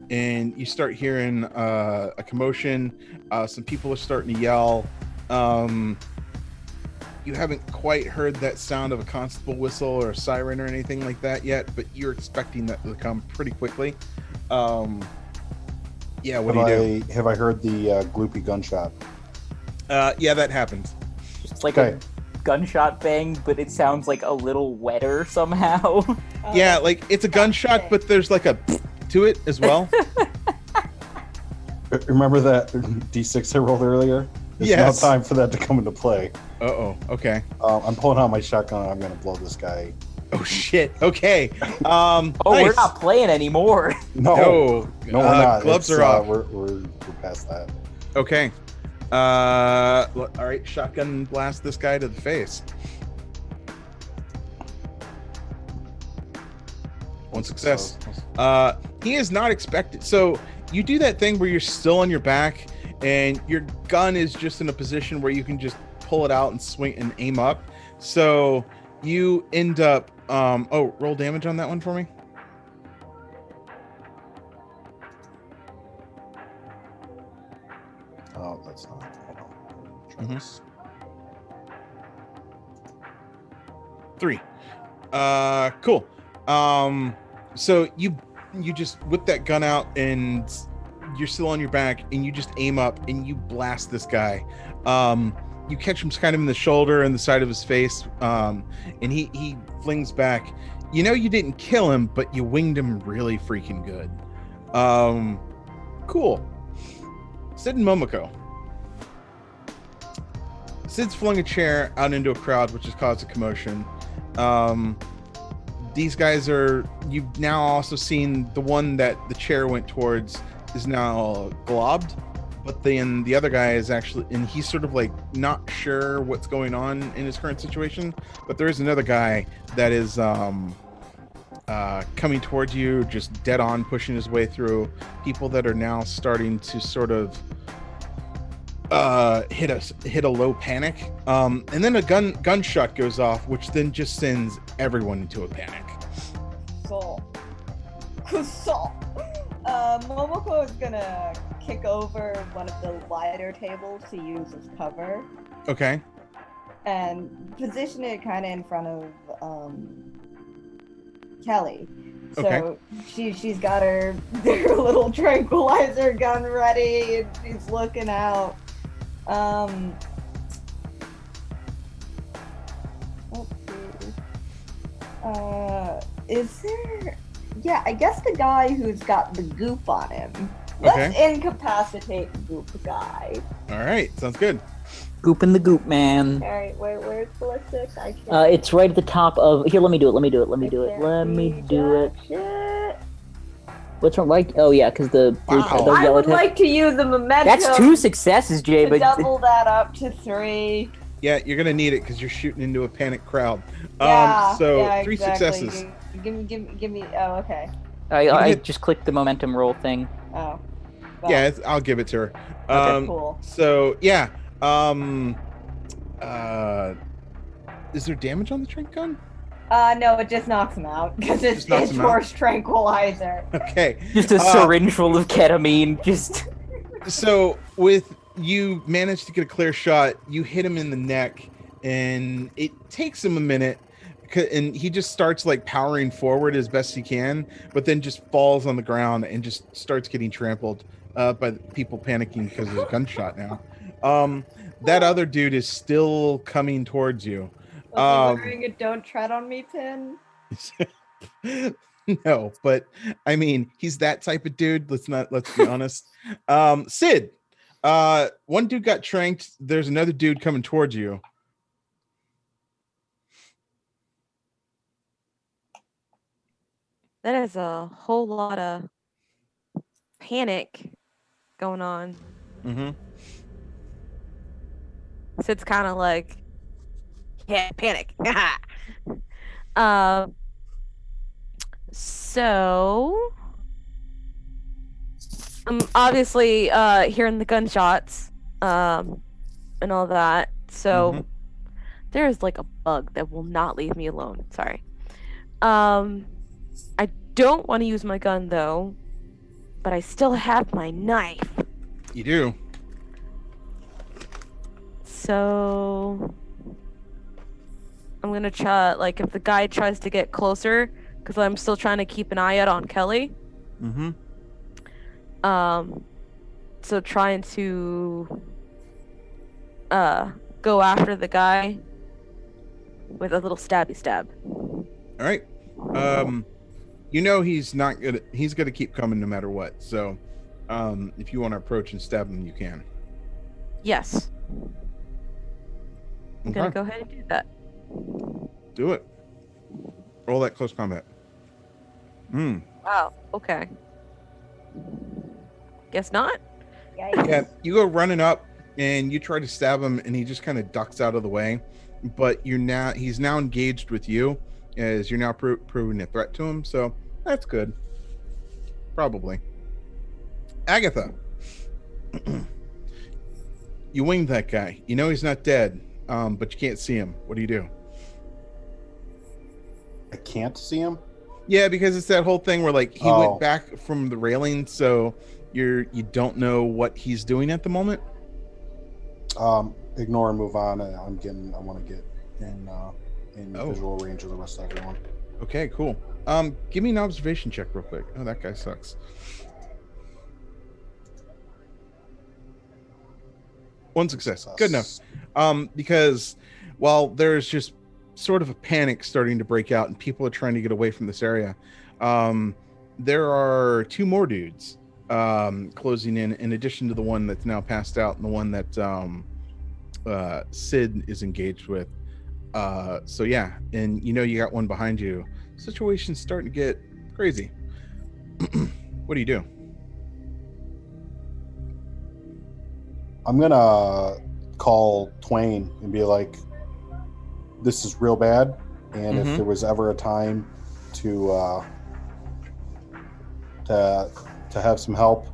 and you start hearing a commotion. Some people are starting to yell. You haven't quite heard that sound of a constable whistle or a siren or anything like that yet, but you're expecting that to come pretty quickly. Yeah, what do you do? Have I heard the gloopy gunshot? Yeah, that happens. Just like a gunshot bang, but it sounds like a little wetter somehow. Yeah, like it's a gunshot, but there's like a to it as well. Remember that D6 I rolled earlier? It's now time for that to come into play. Okay. I'm pulling out my shotgun and I'm going to blow this guy. Oh, shit. Okay. Nice. We're not playing anymore. No, we're not. Gloves are off. We're past that. Okay. All right. Shotgun blast this guy to the face. One success. He is not expected. So you do that thing where you're still on your back and your gun is just in a position where you can just pull it out and swing and aim up. So you end up roll damage on that one for me. Oh, that's not. Hold on. 3. Cool. So you just whip that gun out and you're still on your back and you just aim up and you blast this guy. You catch him kind of in the shoulder and the side of his face, and he flings back. You know you didn't kill him, but you winged him really freaking good. Cool. Sid and Momoko. Sid's flung a chair out into a crowd, which has caused a commotion. These guys you've now also seen the one that the chair went towards is now globbed, but then the other guy is actually, and he's sort of like not sure what's going on in his current situation, but there is another guy that is coming towards you, just dead on, pushing his way through. People that are now starting to sort of hit a low panic, and then a gunshot goes off, which then just sends everyone into a panic. So Momoko is gonna kick over one of the wider tables to use as cover. Okay. And position it kind of in front of Kelly. So Okay. she's got her little tranquilizer gun ready and she's looking out. Let's see. Is there? Yeah, I guess the guy who's got the goop on him. Let's incapacitate the goop guy. All right, sounds good. Goop in the goop, man. Alright, where's ballistic? I can't. It's right at the top of. Here, let me do it. Shit. What's wrong? Right? Oh yeah, because the blue Wow. the I yellow would tab- like to use the momentum. That's 2 successes, Jay. to But double that up to 3. Yeah, you're gonna need it because you're shooting into a panic crowd. Yeah, So yeah, 3 exactly. successes. Give me. Oh, okay. I just clicked the momentum roll thing. Oh. Well, Yeah, I'll give it to her. cool. So yeah. Is there damage on the trank gun? No, it just knocks him out because it's Just knocks him out? force tranquilizer. Okay. Just a syringe full of ketamine. Just. So with you manage to get a clear shot, you hit him in the neck, and it takes him a minute, and he just starts like powering forward as best he can, but then just falls on the ground and just starts getting trampled by people panicking because there's a gunshot now. That other dude is still coming towards you. Was he wearing a "Don't tread on me" pin? No, but I mean, he's that type of dude. Let's be honest. Sid, one dude got tranked. There's another dude coming towards you. That is a whole lot of panic going on. Mm-hmm. So it's kind of like, yeah, panic. So I'm obviously hearing the gunshots and all that. So There is like a bug that will not leave me alone. Sorry. I don't want to use my gun though, but I still have my knife. You do. So I'm gonna try, like, if the guy tries to get closer, because I'm still trying to keep an eye out on Kelly. Mm-hmm. So trying to go after the guy with a little stabby stab. All right. He's not gonna. He's gonna keep coming no matter what. So, if you want to approach and stab him, you can. Yes. I'm gonna Okay. go ahead and do that. Do it. Roll that close combat. Wow. Okay. Guess not. Yikes. Yeah, you go running up and you try to stab him, and he just kind of ducks out of the way. But he's now engaged with you, as you're now proving a threat to him. So that's good. Probably. Agatha, you winged that guy. You know he's not dead, but you can't see him. What do you do? I can't see him. Yeah, because it's that whole thing where like he Oh. went back from the railing, so you don't know what he's doing at the moment. Ignore and move on. I want to get in Oh. visual range of the rest of everyone. Okay, cool. Give me an observation check real quick. Oh, that guy sucks. One success. Good enough. Because while there's just sort of a panic starting to break out and people are trying to get away from this area, there are two more dudes closing in addition to the one that's now passed out and the one that Sid is engaged with. So yeah, and you got one behind you. Situation's starting to get crazy. What do you do? I'm gonna call Twain and be like, "This is real bad, and Mhm. if there was ever a time to have some help,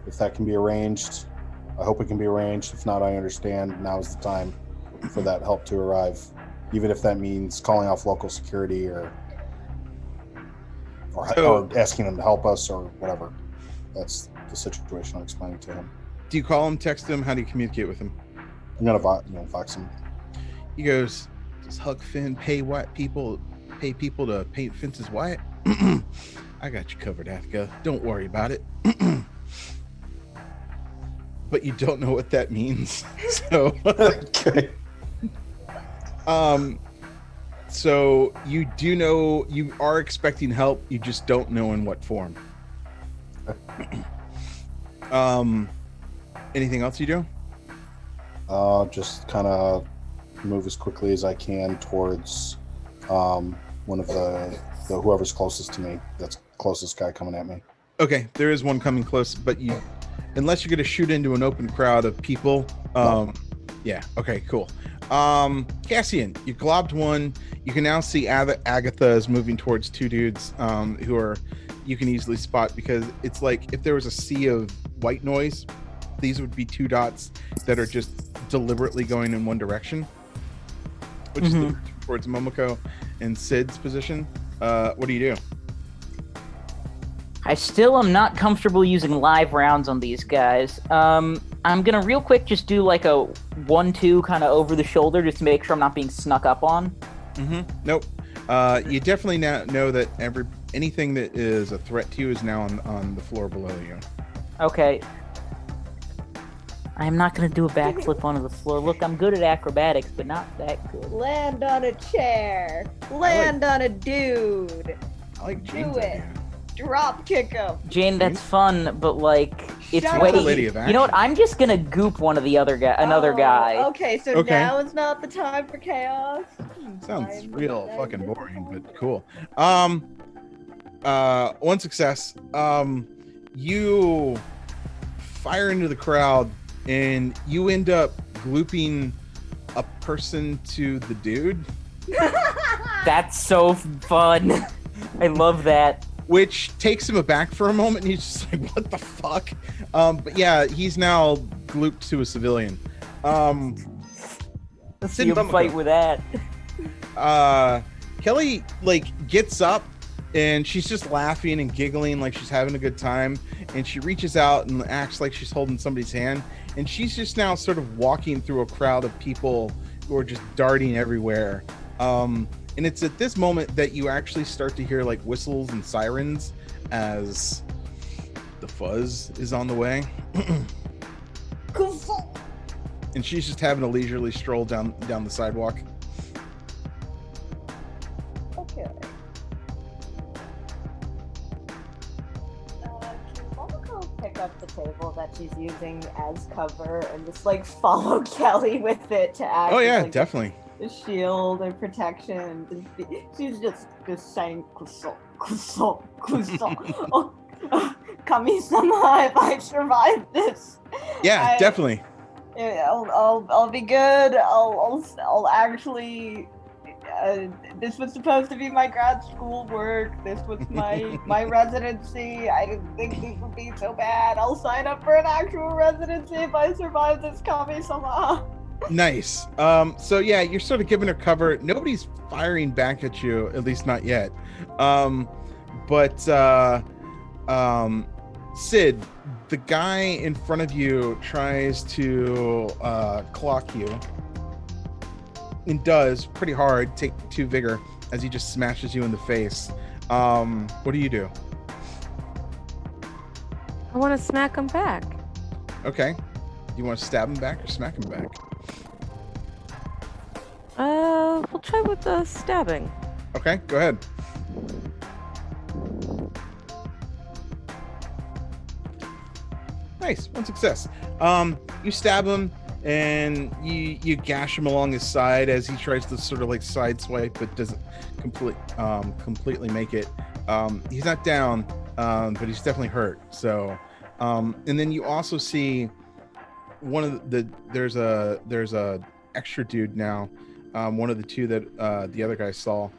if that can be arranged, I hope it can be arranged. If not, I understand. Now's the time for that help to arrive, even if that means calling off local security or asking them to help us or whatever." That's the situation I'm explaining to him. Do you call him, text him? How do you communicate with him? I'm gonna vox him. He goes, "Does Huck Finn pay people to paint fences white?" I got you covered, Athka. Don't worry about it. But you don't know what that means. So Okay. so you do know you are expecting help, you just don't know in what form. Anything else you do? Just kind of move as quickly as I can towards one of the whoever's closest to me. That's closest guy coming at me. Okay, there is one coming close, but unless you're going to shoot into an open crowd of people, yeah, okay, cool. Cassian, you globbed one. You can now see Agatha is moving towards two dudes who you can easily spot, because it's like if there was a sea of white noise, these would be two dots that are just deliberately going in one direction, which is the towards Momoko and Sid's position. What do you do? I still am not comfortable using live rounds on these guys. I'm gonna real quick just do like a 1-2 kind of over the shoulder just to make sure I'm not being snuck up on. Nope. You definitely now know that anything that is a threat to you is now on the floor below you. Okay. I am not gonna do a backflip onto the floor. Look, I'm good at acrobatics, but not that good. Land on a chair. Land on a dude. I like Do Jane's it. idea. Drop kick him. Jane, that's fun, but like it's Shut way. up. Lady of You know what? action. I'm just gonna goop one of the other another guy. Okay, so Okay. now is not the time for chaos. Sounds Fine. real fucking boring, but cool. One success. You fire into the crowd and you end up glooping a person to the dude, That's so fun. I love that. which takes him aback for a moment, and he's just like, what the fuck? But yeah, he's now glooped to a civilian. Let's Sid see him Momoko. fight with that. Kelly gets up and she's just laughing and giggling like she's having a good time, and she reaches out and acts like she's holding somebody's hand, and she's just now sort of walking through a crowd of people who are just darting everywhere. And it's at this moment that you actually start to hear like whistles and sirens as the fuzz is on the way. And she's just having a leisurely stroll down the sidewalk. Okay. Can Momoko pick up the table that she's using as cover and just like follow Kelly with it to act? Oh yeah, as, like, definitely. the shield and protection. She's just saying kuso, kuso, kuso. Oh, Kami-sama, if I survive this, Yeah, definitely. I'll be good. I'll actually. This was supposed to be my grad school work. This was my residency. I didn't think this would be so bad. I'll sign up for an actual residency if I survive this Kami-sama. Nice. So yeah, you're sort of giving her cover. Nobody's firing back at you, at least not yet. But Sid, the guy in front of you tries to clock you, and does pretty hard. Take 2 vigor as he just smashes you in the face. What do you do? I want to smack him back. Okay. You want to stab him back or smack him back? We'll try with the stabbing. Okay, go ahead. Nice, 1 success. You stab him and you gash him along his side as he tries to sort of like sideswipe, but doesn't completely make it. He's not down, but he's definitely hurt. So, and then you also see one of there's a extra dude now, one of the 2 that the other guy saw,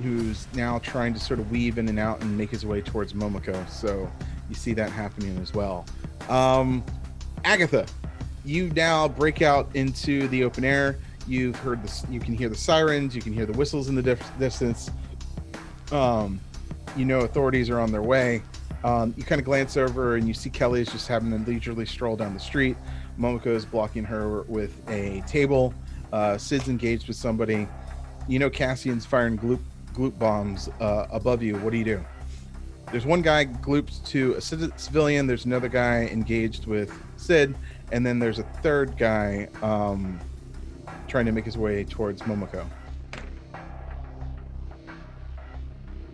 who's now trying to sort of weave in and out and make his way towards Momoko. So you see that happening as well. Agatha, you now break out into the open air. You've heard this. You can hear the sirens. You can hear the whistles in the distance. You know authorities are on their way. You kind of glance over and you see Kelly is just having a leisurely stroll down the street. Momoko is blocking her with a table. Sid's engaged with somebody. You know Cassian's firing gloop bombs above you. What do you do? There's one guy gloops to a civilian. There's another guy engaged with Sid. And then there's a third guy trying to make his way towards Momoko.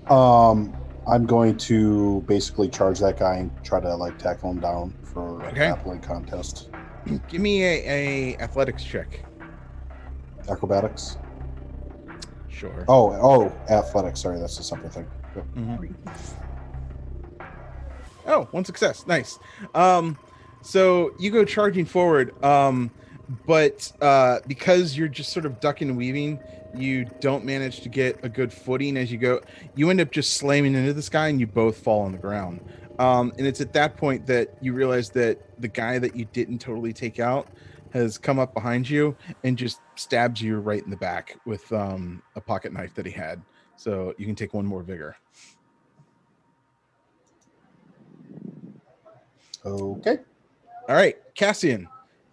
I'm going to basically charge that guy and try to like tackle him down for a grappling contest. Give me a athletics check. Acrobatics. Sure. Oh, athletics. Sorry, that's a separate thing. Yep. Mm-hmm. Oh, 1 success. Nice. So you go charging forward, but because you're just sort of ducking and weaving, you don't manage to get a good footing as you go. You end up just slamming into this guy, and you both fall on the ground. And it's at that point that you realize that the guy that you didn't totally take out has come up behind you and just stabs you right in the back with a pocket knife that he had. So you can take 1 more vigor. Okay. All right, Cassian,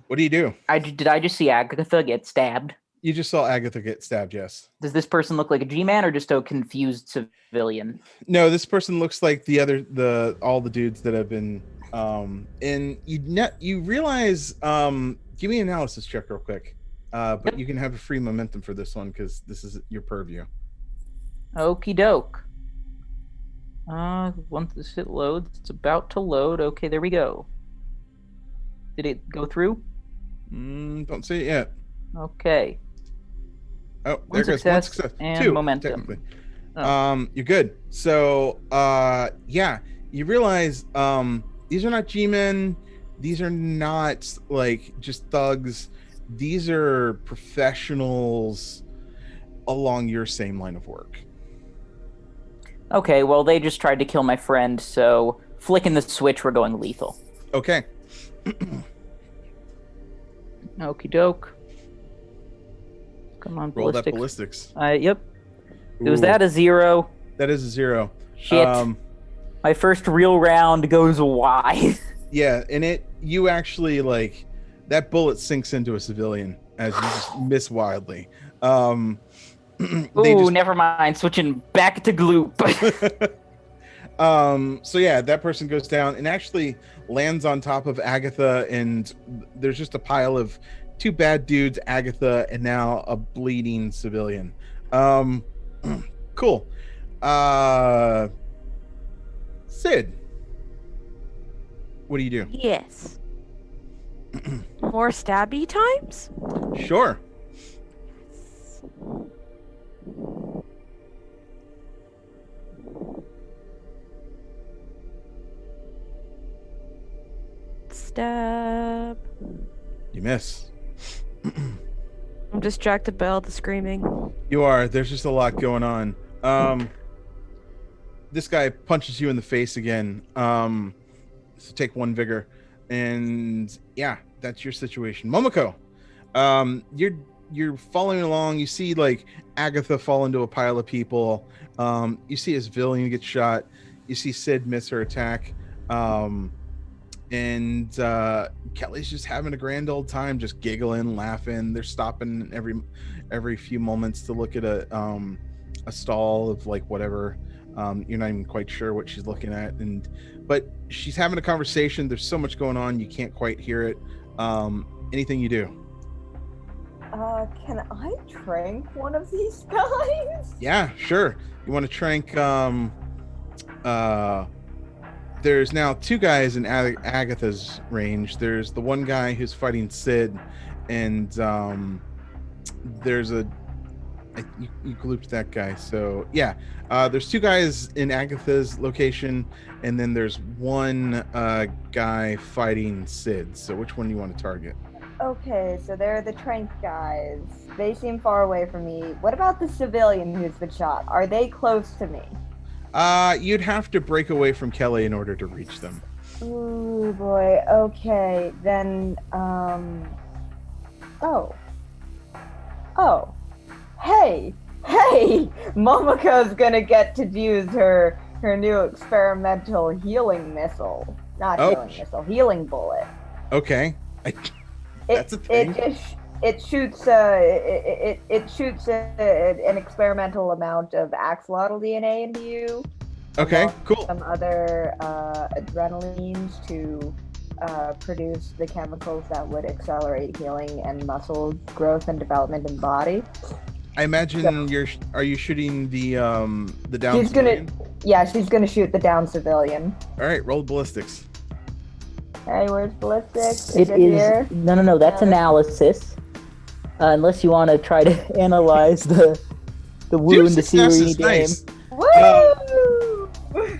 what do you do? Did I just see Agatha get stabbed? You just saw Agatha get stabbed, yes. Does this person look like a G-man or just a confused civilian? No, this person looks like all the dudes that have been and you realize give me an analysis check real quick. But you can have a free momentum for this one because this is your purview. Okie doke. Once it loads, it's about to load. Okay, there we go. Did it go through? Don't see it yet. Okay. Oh, One there goes 1 success success. and 2, momentum. technically. Oh. You're good. So, yeah, you realize these are not G-men. These are not like just thugs. These are professionals along your same line of work. Okay, well, they just tried to kill my friend, so flicking the switch, we're going lethal. Okay. Okie doke. Come on, Roll that ballistics. ballistics. Yep. It was Ooh, that a 0. That is a 0. Shit. My first real round goes wide. Yeah, and you actually like that bullet sinks into a civilian as you just miss wildly. Ooh, never mind. Switching back to gloop. So yeah, that person goes down and actually lands on top of Agatha, and there's just a pile of 2 bad dudes, Agatha, and now a bleeding civilian. Cool. Sid, what do you do? Yes. More stabby times? Sure. Stab. You miss. I'm distracted by all the screaming. You are. There's just a lot going on. This guy punches you in the face again. So take 1 vigor, and yeah, that's your situation. Momoko, you're following along. You see like Agatha fall into a pile of people. You see his villain get shot. You see Sid miss her attack. And Kelly's just having a grand old time, just giggling, laughing. They're stopping every few moments to look at a stall of like whatever. You're not even quite sure what she's looking at, but she's having a conversation. There's so much going on, you can't quite hear it. Anything you do? Can I trank one of these guys? Yeah, sure. You want to trank? There's now 2 guys in Agatha's range. There's the one guy who's fighting Sid, and there's you glooped that guy. So yeah, there's 2 guys in Agatha's location, and then there's 1 guy fighting Sid. So which one do you want to target? Okay, so they're the trank guys. They seem far away from me. What about the civilian who's been shot? Are they close to me? You'd have to break away from Kelly in order to reach them. Ooh, boy. Okay, then, Oh. Hey! Momoko's gonna get to use her new experimental healing missile. Not healing missile, healing bullet. Okay. That's a thing. It shoots an experimental amount of axolotl DNA into you. Okay, cool. Some other adrenalines to produce the chemicals that would accelerate healing and muscle growth and development in the body. I imagine are you shooting the down she's civilian? She's gonna shoot the down civilian. All right, roll ballistics. Hey, where's ballistics? It is here? no. That's analysis. Unless you want to try to analyze the wound to see where you need to aim. Nice. Woo!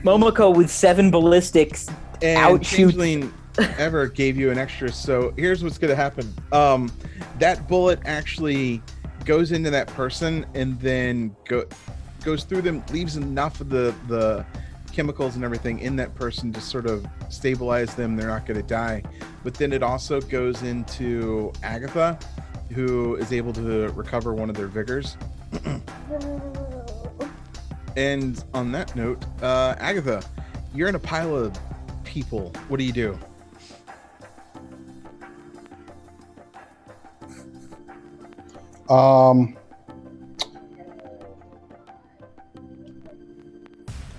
Momoko with 7 ballistics And outshoots. Changeling ever gave you an extra. So here's what's gonna happen. That bullet actually goes into that person and then goes through them, leaves enough of the chemicals and everything in that person to sort of stabilize them. They're not going to die. But then it also goes into Agatha, who is able to recover 1 of their vigors. And on that note, Agatha, you're in a pile of people. What do you do?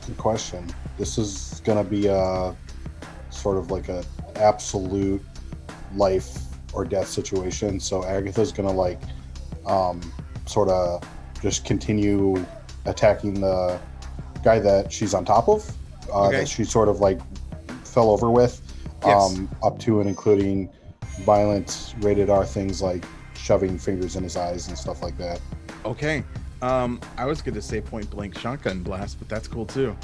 Good question. This is gonna be a sort of like a absolute life or death situation. So Agatha's gonna like sort of just continue attacking the guy that she's on top of, that she sort of like fell over with, up to and including violent rated R things like shoving fingers in his eyes and stuff like that. Okay. I was going to say point blank shotgun blast, but that's cool too.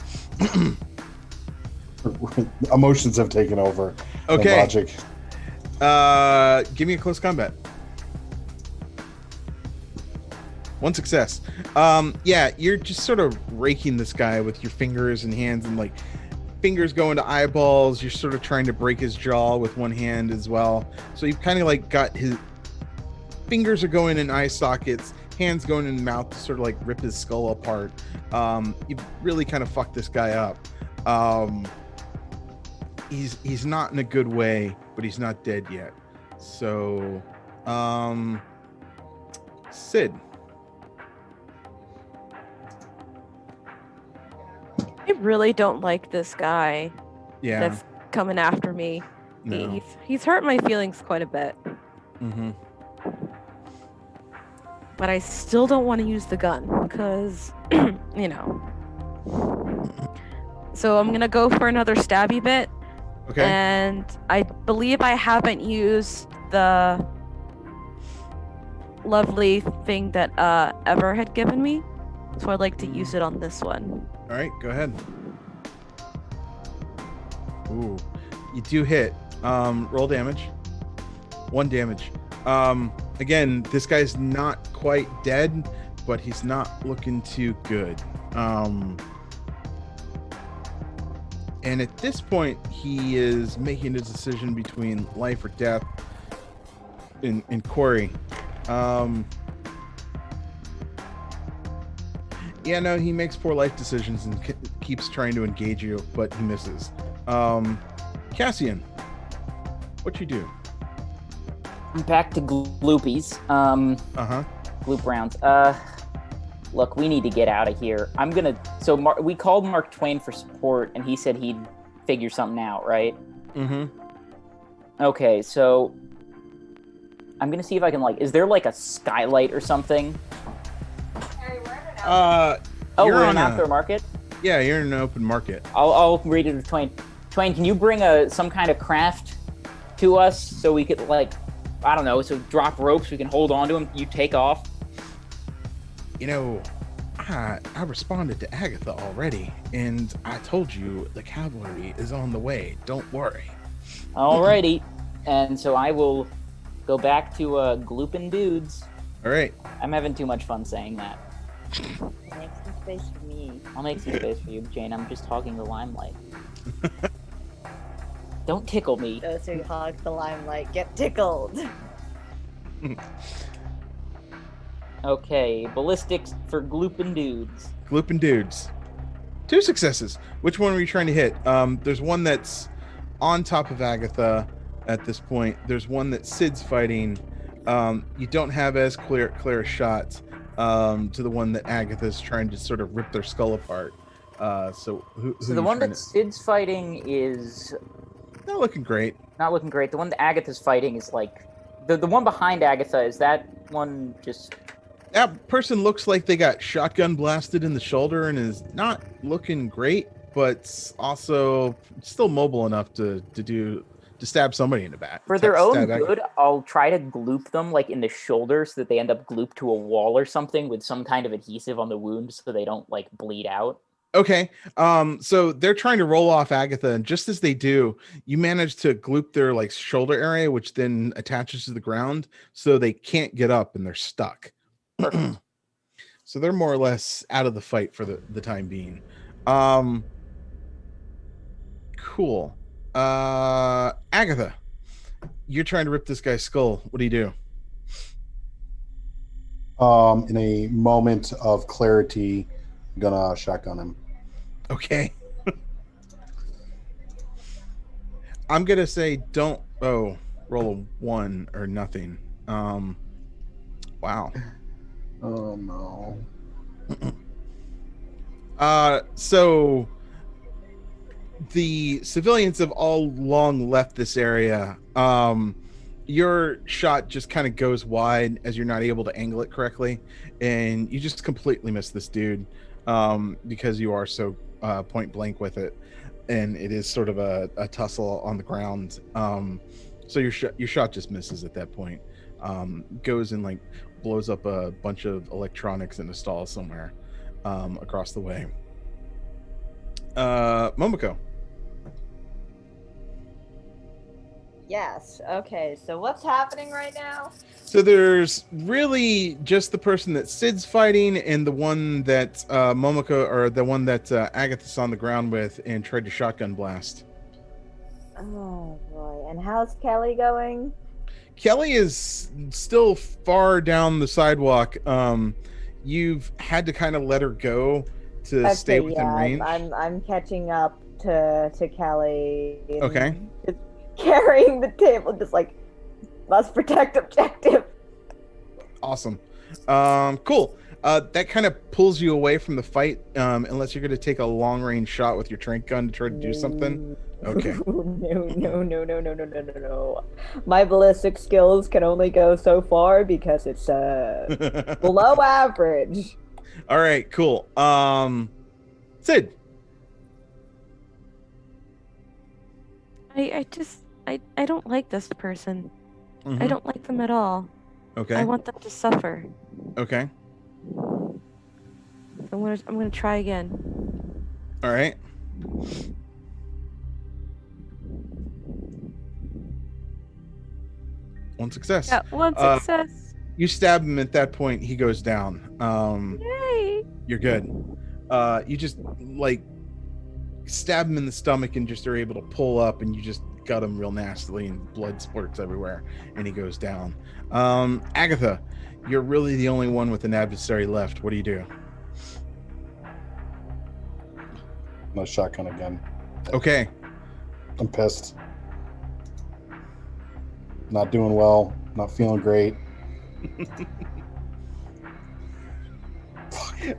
Emotions have taken over. Okay. Logic. Give me a close combat. 1 success. Yeah, you're just sort of raking this guy with your fingers and hands, and like fingers going to eyeballs. You're sort of trying to break his jaw with 1 hand as well. So you've kind of like got fingers are going in eye sockets, hands going in the mouth to sort of like rip his skull apart. You've really kind of fucked this guy up. He's not in a good way, but he's not dead yet. So, Sid. I really don't like this guy Yeah. that's coming after me. No. He's hurt my feelings quite a bit. Mm-hmm. But I still don't want to use the gun because, you know. So I'm going to go for another stabby bit. Okay. And I believe I haven't used the lovely thing that Ever had given me. So I'd like to use it on this one. All right, go ahead. Ooh, you do hit. Roll damage. 1 damage. Again, this guy's not quite dead, but he's not looking too good. And at this point, he is making a decision between life or death in Corey. Yeah, no, he makes poor life decisions and keeps trying to engage you, but he misses. Cassian, what you do? I'm back to gloopies. Gloop rounds. Look, we need to get out of here. I'm gonna. So we called Mark Twain for support, and he said he'd figure something out, right? Mm-hmm. Okay, so I'm gonna see if I can is there like a skylight or something? Oh, we're in an outdoor market? Yeah, you're in an open market. I'll read it to Twain. Twain, can you bring some kind of craft to us so we could I don't know, so drop ropes, we can hold on to them, you take off? You know, I responded to Agatha already, and I told you the cavalry is on the way. Don't worry. Alrighty. And so I will go back to glooping dudes. All right. I'm having too much fun saying that. Make some space for me. I'll make some space for you, Jane. I'm just hogging the limelight. Don't tickle me. Those who hog the limelight get tickled. Okay, ballistics for glooping dudes. Glooping dudes. 2 successes. Which one were you trying to hit? There's one that's on top of Agatha at this point. There's one that Sid's fighting. You don't have as clear shots to the one that Agatha's trying to sort of rip their skull apart. So the one that Sid's fighting is not looking great. Not looking great. The one that Agatha's fighting is the one behind Agatha. Is that one just? That person looks like they got shotgun blasted in the shoulder and is not looking great, but also still mobile enough to stab somebody in the back. For their own good, I'll try to gloop them in the shoulder so that they end up glooped to a wall or something with some kind of adhesive on the wound so they don't bleed out. Okay. So they're trying to roll off Agatha, and just as they do, you manage to gloop their shoulder area, which then attaches to the ground, so they can't get up and they're stuck. Perfect. So they're more or less out of the fight for the time being. Cool. Agatha, you're trying to rip this guy's skull. What do you do? In a moment of clarity, I'm gonna shotgun him. Okay. I'm gonna say don't. Oh, roll a 1 or nothing. Wow. Oh no. So the civilians have all long left this area. Your shot just kind of goes wide as you're not able to angle it correctly, and you just completely miss this dude because you are so point blank with it, and it is sort of a tussle on the ground. So your shot just misses at that point. Goes and blows up a bunch of electronics in a stall somewhere across the way. Momoko. Yes. Okay. So what's happening right now? So there's really just the person that Sid's fighting and the one that Momoko, or the one that Agatha's on the ground with and tried to shotgun blast. Oh boy. And how's Kelly going? Kelly is still far down the sidewalk. You've had to kind of let her go to stay within range. I'm catching up to Kelly. And Okay. just carrying the table, just like must protect objective. Awesome. Cool. That kind of pulls you away from the fight, unless you're going to take a long range shot with your trank gun to try to do something. Okay. No. My ballistic skills can only go so far because it's below average. All right, cool. Sid. I don't like this person. I Mhm. don't like them at all. Okay. I want them to suffer. Okay. So I'm gonna try again. All right. One success. Yeah, one success. You stab him at that point, he goes down. Yay! You're good. You just like stab him in the stomach and just are able to pull up, and you just gut him real nastily, and blood splurts everywhere, and he goes down. Agatha, you're really the only one with an adversary left. What do you do? No shotgun again. Okay. I'm pissed. Not doing well. Not feeling great.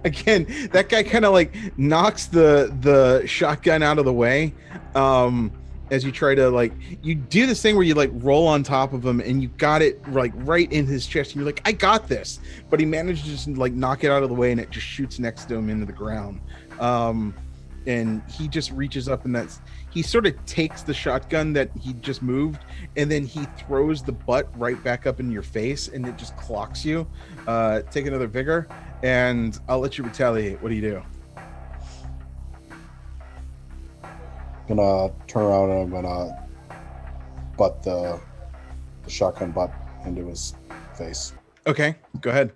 Again, that guy kind of like knocks the shotgun out of the way. As you try to like, you do this thing where you like roll on top of him, and you got it like right in his chest, and you're like, I got this. But he managed to just like knock it out of the way, and it just shoots next to him into the ground. And he just reaches up, and he sort of takes the shotgun that he just moved, and then he throws the butt right back up in your face, and it just clocks you. Take another vigor, and I'll let you retaliate. What do you do? I'm gonna turn around and I'm gonna butt the shotgun butt into his face. Okay, go ahead.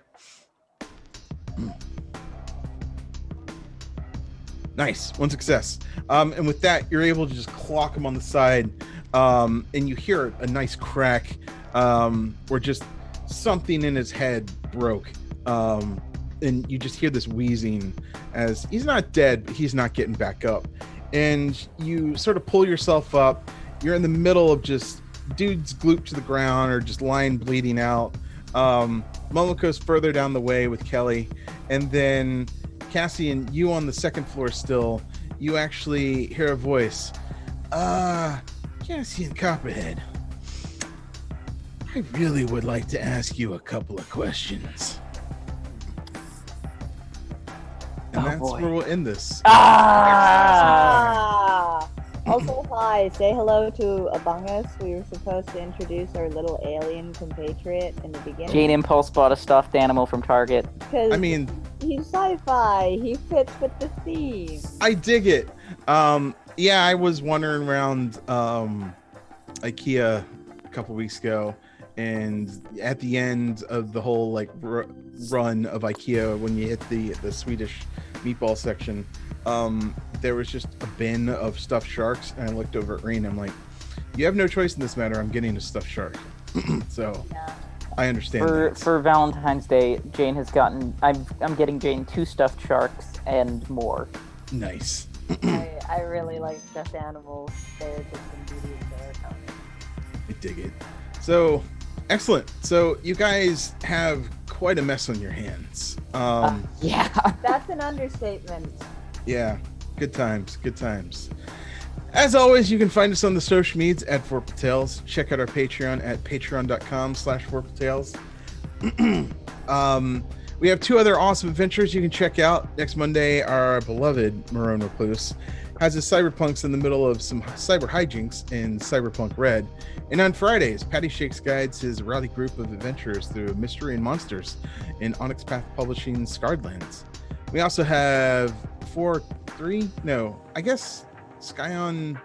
Nice, one success. And with that, you're able to just clock him on the side, and you hear a nice crack, where just something in his head broke, and you just hear this wheezing as he's not dead, but he's not getting back up. And you sort of pull yourself up. You're in the middle of just dudes glued to the ground or just lying bleeding out. Momoko's further down the way with Kelly, and then Cassian, you on the second floor still. You actually hear a voice. Cassian Copperhead, I really would like to ask you a couple of questions. And that's boy. where we'll end this. Also, hi. Say hello to Among Us. We were supposed to introduce our little alien compatriot in the beginning. Jane Impulse bought a stuffed animal from Target. Because I mean, he's sci-fi. He fits with the theme. I dig it. Yeah, I was wandering around IKEA a couple weeks ago, and at the end of the whole like run of IKEA, when you hit the Swedish meatball section, there was just a bin of stuffed sharks, and I looked over at Rain. I'm like, you have no choice in this matter. I'm getting a stuffed shark. So Yeah. I understand For Valentine's Day, Jane has gotten. I'm getting Jane 2 stuffed sharks and more. Nice. I really like stuffed animals. They're just immediate serotonin. I dig it. So excellent. So you guys have quite a mess on your hands. Yeah. That's an understatement. Yeah, good times. As always, you can find us on the social medias at Vorpal Tales. Check out our Patreon at patreon.com/Vorpal Tales. We have 2 other awesome adventures you can check out. Next Monday, our beloved Marone Recluse has his cyberpunks in the middle of some cyber hijinks in Cyberpunk Red. And on Fridays, Patty Shakes guides his rowdy group of adventurers through mystery and monsters in Onyx Path Publishing's Scarred Lands. We also have Skyon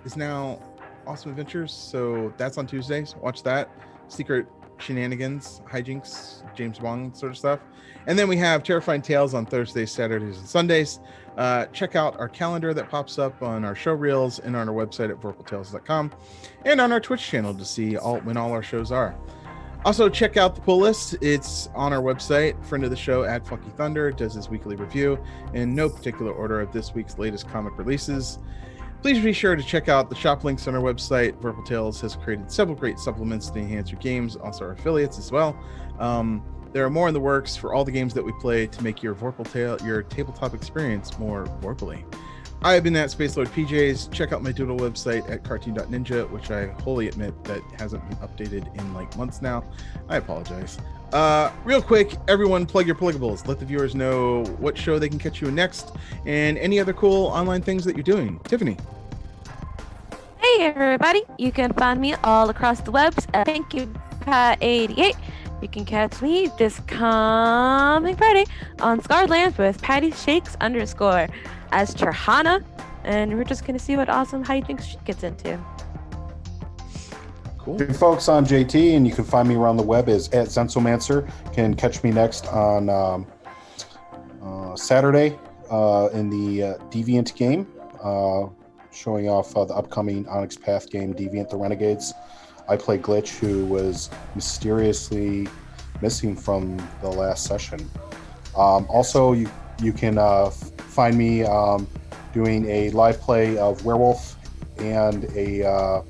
is now Awesome Adventures, so that's on Tuesdays. Watch that. Secret shenanigans, hijinks, James Bond sort of stuff. And then we have Terrifying Tales on Thursdays, Saturdays, and Sundays. Check out our calendar that pops up on our show reels and on our website at vorpaltales.com and on our Twitch channel to see when all our shows are. Also, check out the pull list. It's on our website. Friend of the show at Funky Thunder does his weekly review in no particular order of this week's latest comic releases. Please be sure to check out the shop links on our website. Vorpal Tales has created several great supplements to enhance your games, also our affiliates as well. There are more in the works for all the games that we play to make your tabletop experience more Vorpally. I have been at Space Lord PJs. Check out my doodle website at cartoon.ninja, which I wholly admit that hasn't been updated in like months now. I apologize. Real quick, everyone plug your pluggables. Let the viewers know what show they can catch you in next and any other cool online things that you're doing. Tiffany. Hey everybody, you can find me all across the webs at ThankYouPat88. You can catch me this coming Friday on Scarlands with Patty Shakes _ as Cherhana, and we're just gonna see what awesome hijinks she gets into. Cool. Hey folks, I'm JT, and you can find me around the web as at Zensomancer. You can catch me next on Saturday in the Deviant game, showing off the upcoming Onyx Path game, Deviant the Renegades. I play Glitch, who was mysteriously missing from the last session. Also, you can find me doing a live play of Werewolf and a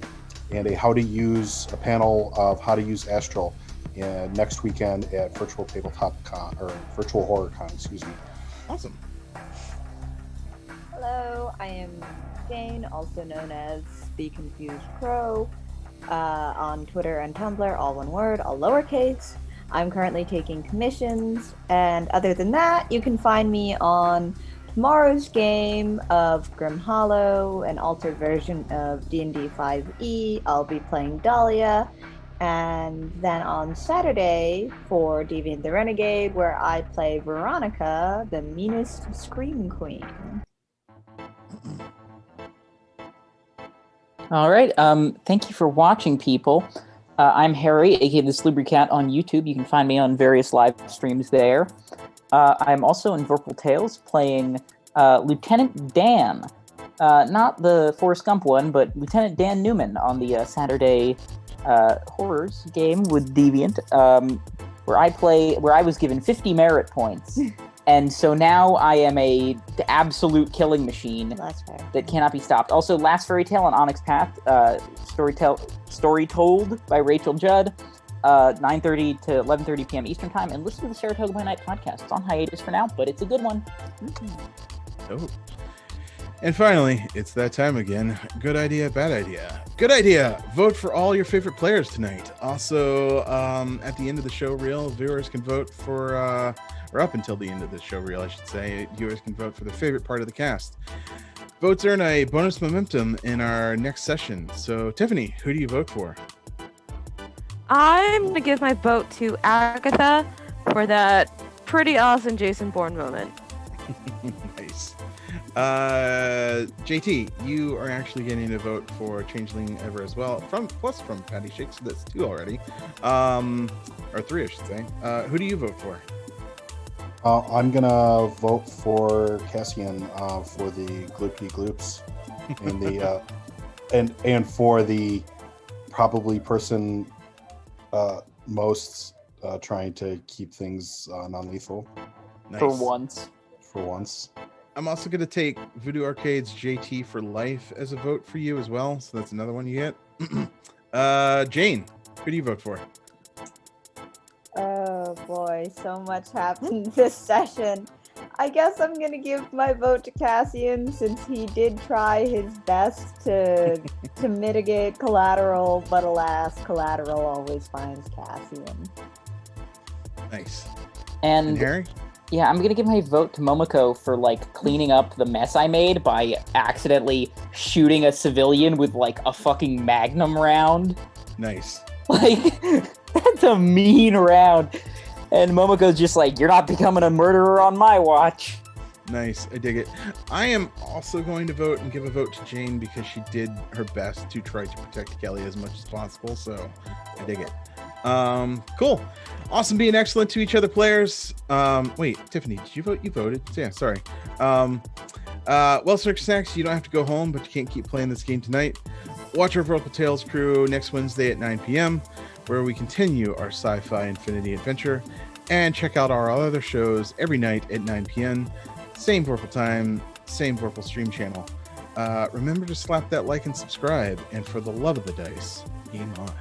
panel of how to use Astral next weekend at Virtual Tabletop Con, or Virtual Horror Con, excuse me. Awesome. Hello, I am Jane, also known as The Confused Crow, on Twitter and Tumblr, all one word, all lowercase. I'm currently taking commissions, and other than that, you can find me on tomorrow's game of Grim Hollow, an altered version of D&D 5e. I'll be playing Dahlia, and then on Saturday for Deviant the Renegade, where I play Veronica, the meanest scream queen. All right. Thank you for watching, people. I'm Harry, aka the Slubry Cat on YouTube. You can find me on various live streams there. I'm also in Vorpal Tales playing Lieutenant Dan. Not the Forrest Gump one, but Lieutenant Dan Newman on the Saturday Horrors game with Deviant, where I was given 50 merit points. And so now I am a absolute killing machine that cannot be stopped. Also, Last Fairy Tale on Onyx Path, story told by Rachel Judd, 9:30 to 11:30 p.m. Eastern Time. And listen to the Saratoga by Night podcast. It's on hiatus for now, but it's a good one. Oh. And finally, it's that time again. Good idea, bad idea. Good idea. Vote for all your favorite players tonight. Also, at the end of the show reel, viewers can vote for, or up until the end of the show reel, I should say, viewers can vote for their favorite part of the cast. Votes earn a bonus momentum in our next session. So, Tiffany, who do you vote for? I'm going to give my vote to Agatha for that pretty awesome Jason Bourne moment. Nice. JT, you are actually getting a vote for Changeling Ever as well, from Patty Shakes, so that's 2 already, or 3 I should say. Who do you vote for? I'm gonna vote for Cassian for the Gloopy Gloops, and the and for the probably person most trying to keep things non-lethal. Nice. For once. I'm also going to take Voodoo Arcade's JT for life as a vote for you as well. So that's another one you get. Jane, who do you vote for? Oh boy, so much happened this session. I guess I'm gonna give my vote to Cassian, since he did try his best to mitigate collateral, but alas, collateral always finds Cassian. Nice. And Harry? Yeah, I'm gonna give my vote to Momoko for cleaning up the mess I made by accidentally shooting a civilian with a fucking magnum round. Nice. That's a mean round. And Momoko's just you're not becoming a murderer on my watch. Nice, I dig it. I am also going to vote and give a vote to Jane because she did her best to try to protect Kelly as much as possible, so I dig it. Cool. Awesome being excellent to each other, players. Wait, Tiffany, did you vote? You voted. Yeah, sorry. Well, Circus Snacks, you don't have to go home, but you can't keep playing this game tonight. Watch our Vertical Tales crew next Wednesday at 9 p.m., where we continue our Sci-Fi Infinity adventure. And check out our other shows every night at 9 p.m. Same Vorpal time, same Vorpal stream channel. Remember to slap that like and subscribe. And for the love of the dice, game on.